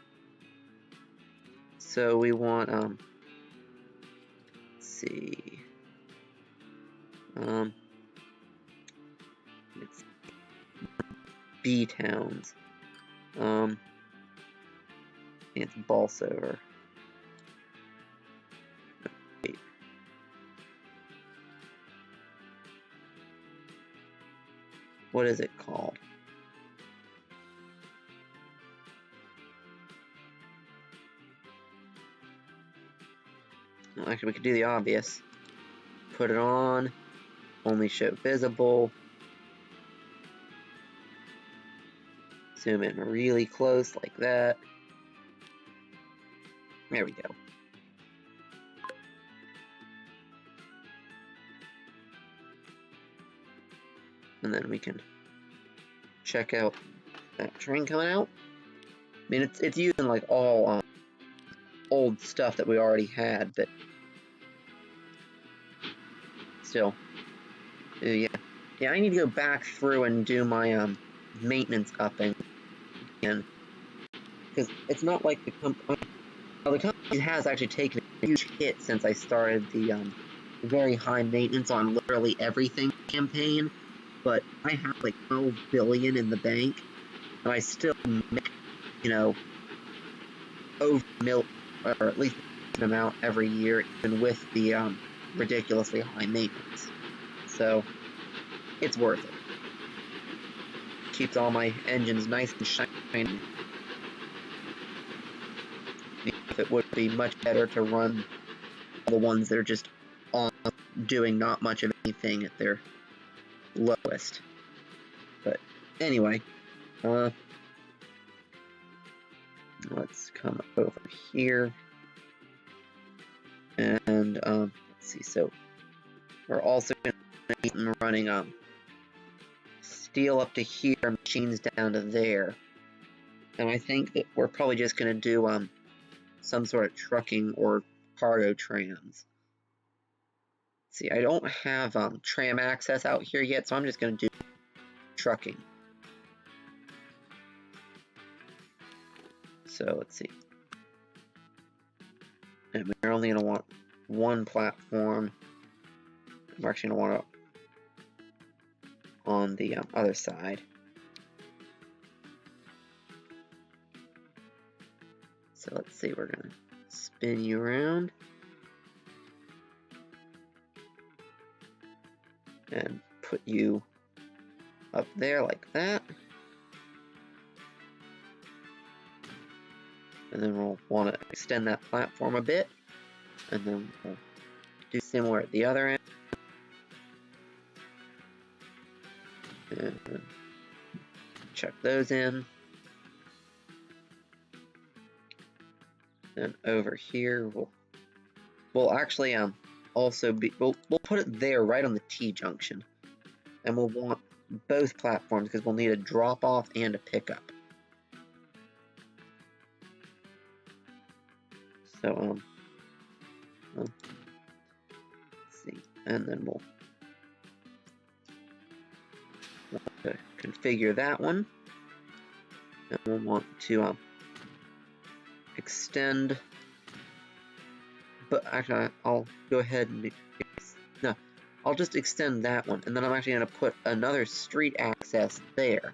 So we want, let's see, it's B towns, it's Bolsover. Wait. What is it called? Well, actually, we could do the obvious. Put it on, only show visible. Zoom in really close like that. There we go. And then we can check out that train coming out. I mean, it's using like all old stuff that we already had, but still. Yeah. Yeah, I need to go back through and do my maintenance upping again. Because it's not like the company... Well, the company has actually taken a huge hit since I started the very high maintenance on literally everything campaign. But I have like 12 billion in the bank, and I still make, you know, over or at least an amount every year, even with the ridiculously high maintenance. So it's worth it. Keeps all my engines nice and shiny. If it would be much better to run the ones that are just on doing not much of anything at their lowest. But anyway, let's come over here and let's see. So we're also going to be running steel up to here, machines down to there, and I think that we're probably just going to do some sort of trucking or cargo trams. See, I don't have tram access out here yet, so I'm just going to do trucking. So let's see. And we're only going to want one platform. We're actually going to want it on the other side. So let's see, we're going to spin you around. And put you up there like that. And then we'll want to extend that platform a bit. And then we'll do similar at the other end. And check those in. And over here, we'll actually also be we'll put it there right on the T junction, and we'll want both platforms because we'll need a drop off and a pickup. So let's see, and then we'll want to configure that one, and we'll want to extend. But actually, I'll go ahead and no, I'll just extend that one, and then I'm actually going to put another street access there.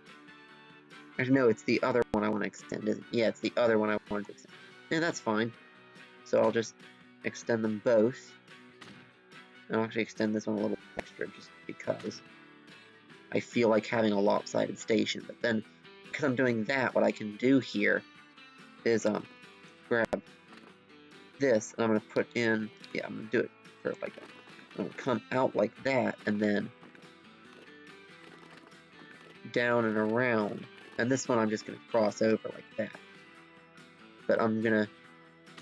Actually, no, it's the other one I want to extend. Yeah, it's the other one I want to extend. Yeah, that's fine. So I'll just extend them both. And I'll actually extend this one a little extra just because I feel like having a lopsided station. But then, because I'm doing that, what I can do here is grab this, and I'm going to put in, yeah, I'm going to do it curve like that. I'm going to come out like that, and then down and around. And this one I'm just going to cross over like that. But I'm going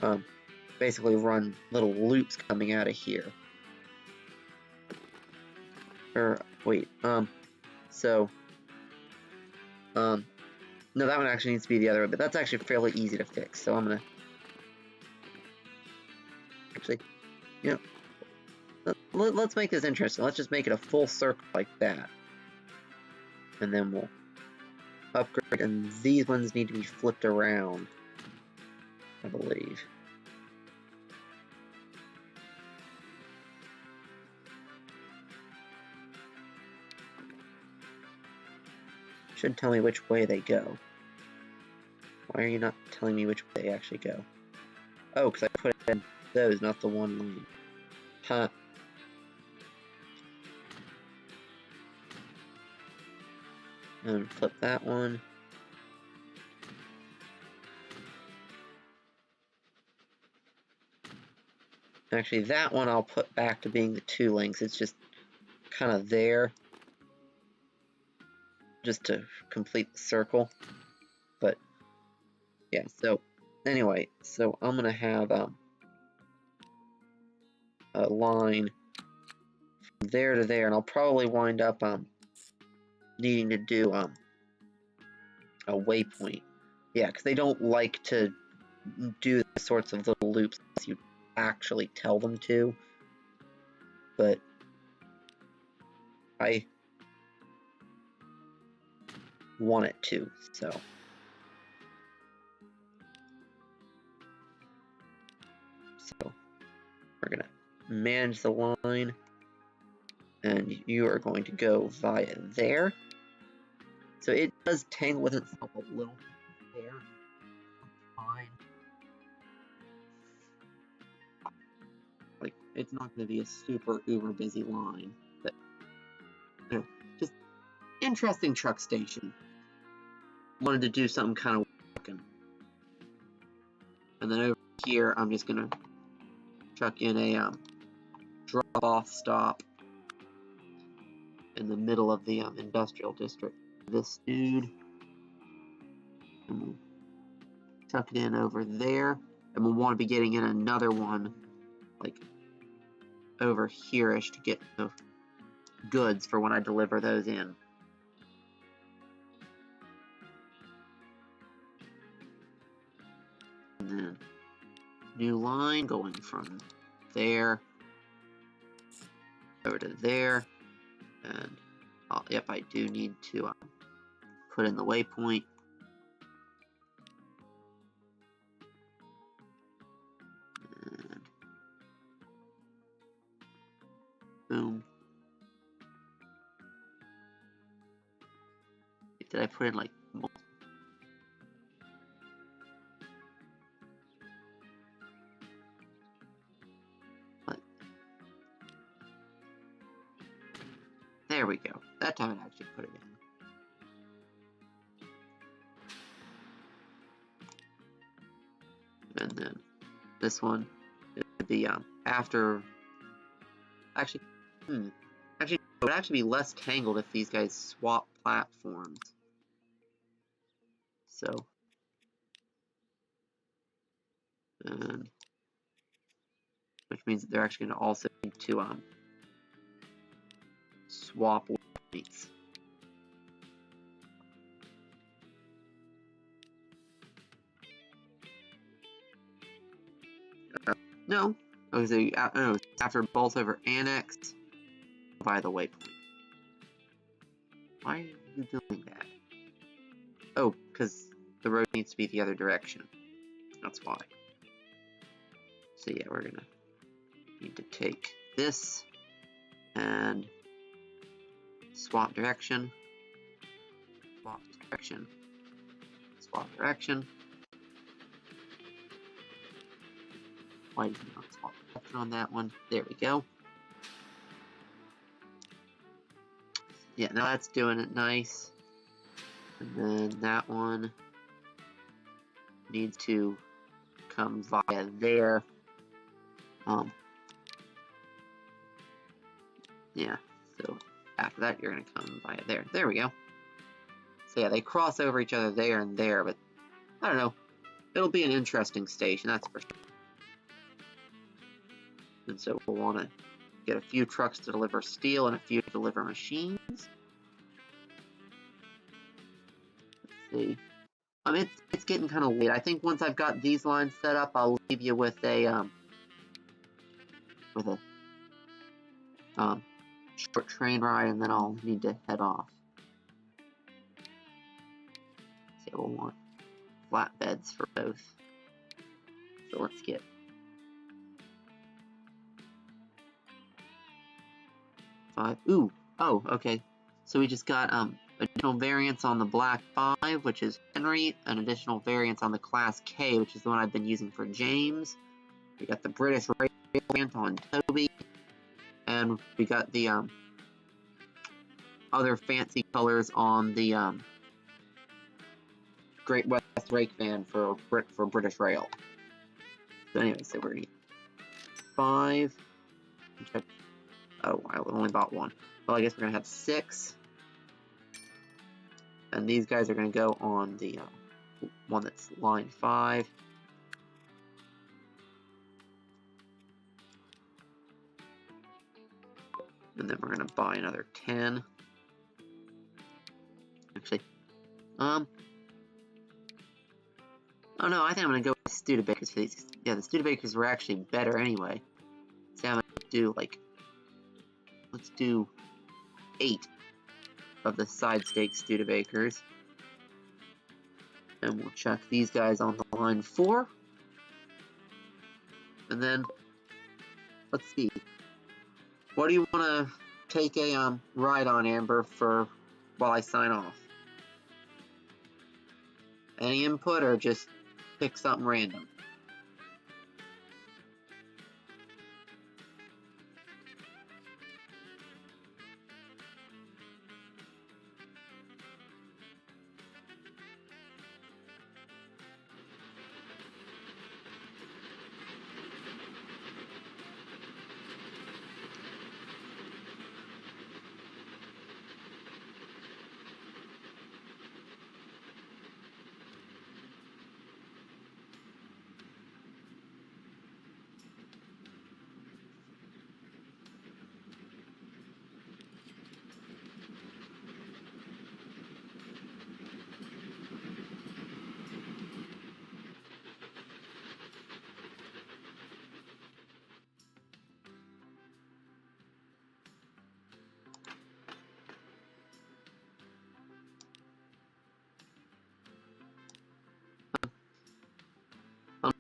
to basically run little loops coming out of here. Or, wait, so, no, that one actually needs to be the other way, but that's actually fairly easy to fix, so I'm going to actually, you know, let's make this interesting. Let's just make it a full circle like that. And then we'll upgrade, and these ones need to be flipped around, I believe. Should tell me which way they go. Why are you not telling me which way they actually go? Oh, because I put in those, not the one lane. Huh. And flip that one. Actually, that one I'll put back to being the 2 links. It's just kind of there, just to complete the circle. But yeah, so Anyway, so I'm gonna have a line from there to there, and I'll probably wind up needing to do a waypoint. Yeah, because they don't like to do the sorts of little loops unless you actually tell them to. But I want it to, so. So we're gonna manage the line, and you are going to go via there. So it does tangle with itself a little bit there. Fine. Like, it's not going to be a super uber busy line, but you know, just interesting truck station. Wanted to do something kind of working. And then over here, I'm just gonna chuck in a drop-off stop in the middle of the industrial district. This dude, and we'll chuck it in over there, and we'll want to be getting in another one, like over here-ish, to get the goods for when I deliver those in. And then new line going from there over to there, and yep, I do need to put in the waypoint. And boom. Did I put in like multiple? There we go. That time I actually put it in. And then this one is the after. Actually, it would actually be less tangled if these guys swap platforms. So, and which means that they're actually going to also need to swap weights. No, no, after bolt over annex by the waypoint. Why are you doing that? Oh, because the road needs to be the other direction. That's why. So yeah, we're gonna need to take this and swap direction, swap direction, swap direction. Why did you not swap direction on that one? There we go. Yeah, now that's doing it nice. And then that one needs to come via there. Yeah, so after that you're gonna come via there. There we go. So yeah, they cross over each other there and there, but I don't know. It'll be an interesting station, that's for sure. And so we'll want to get a few trucks to deliver steel and a few to deliver machines. Let's see. It's getting kind of late. I think once I've got these lines set up, I'll leave you with a short train ride, and then I'll need to head off. So we'll want flatbeds for both. So let's get five. Ooh, oh, okay. So we just got additional variants on the Black 5, which is Henry, an additional variants on the Class K, which is the one I've been using for James. We got the British variant on Toby, and we got the other fancy colors on the Great West Rake van for British Rail. So anyway, so we're gonna need 5. Oh, I only bought 1. Well, I guess we're gonna have 6. And these guys are gonna go on the one that's line 5. And then we're going to buy another 10. Actually, oh no, I think I'm going to go with Studebakers for these. Yeah, the Studebakers were actually better anyway. So I'm going to do, like, let's do 8 of the side stake Studebakers. And we'll chuck these guys on the line 4. And then, let's see. What do you want to take a ride on, Amber, for while I sign off? Any input or just pick something random?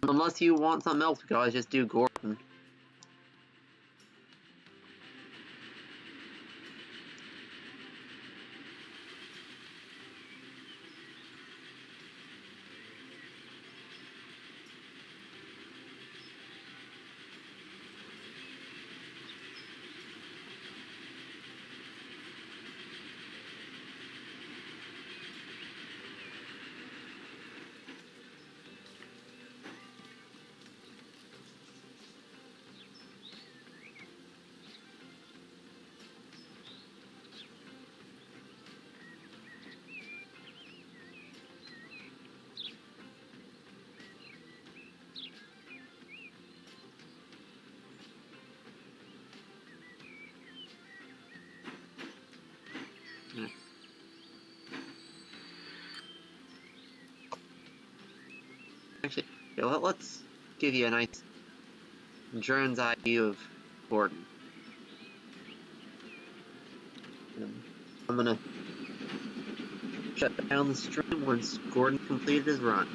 Unless you want something else, we could always just do Gordon. Actually, yeah, let's give you a nice drone's eye view of Gordon. I'm gonna shut down the stream once Gordon completed his run.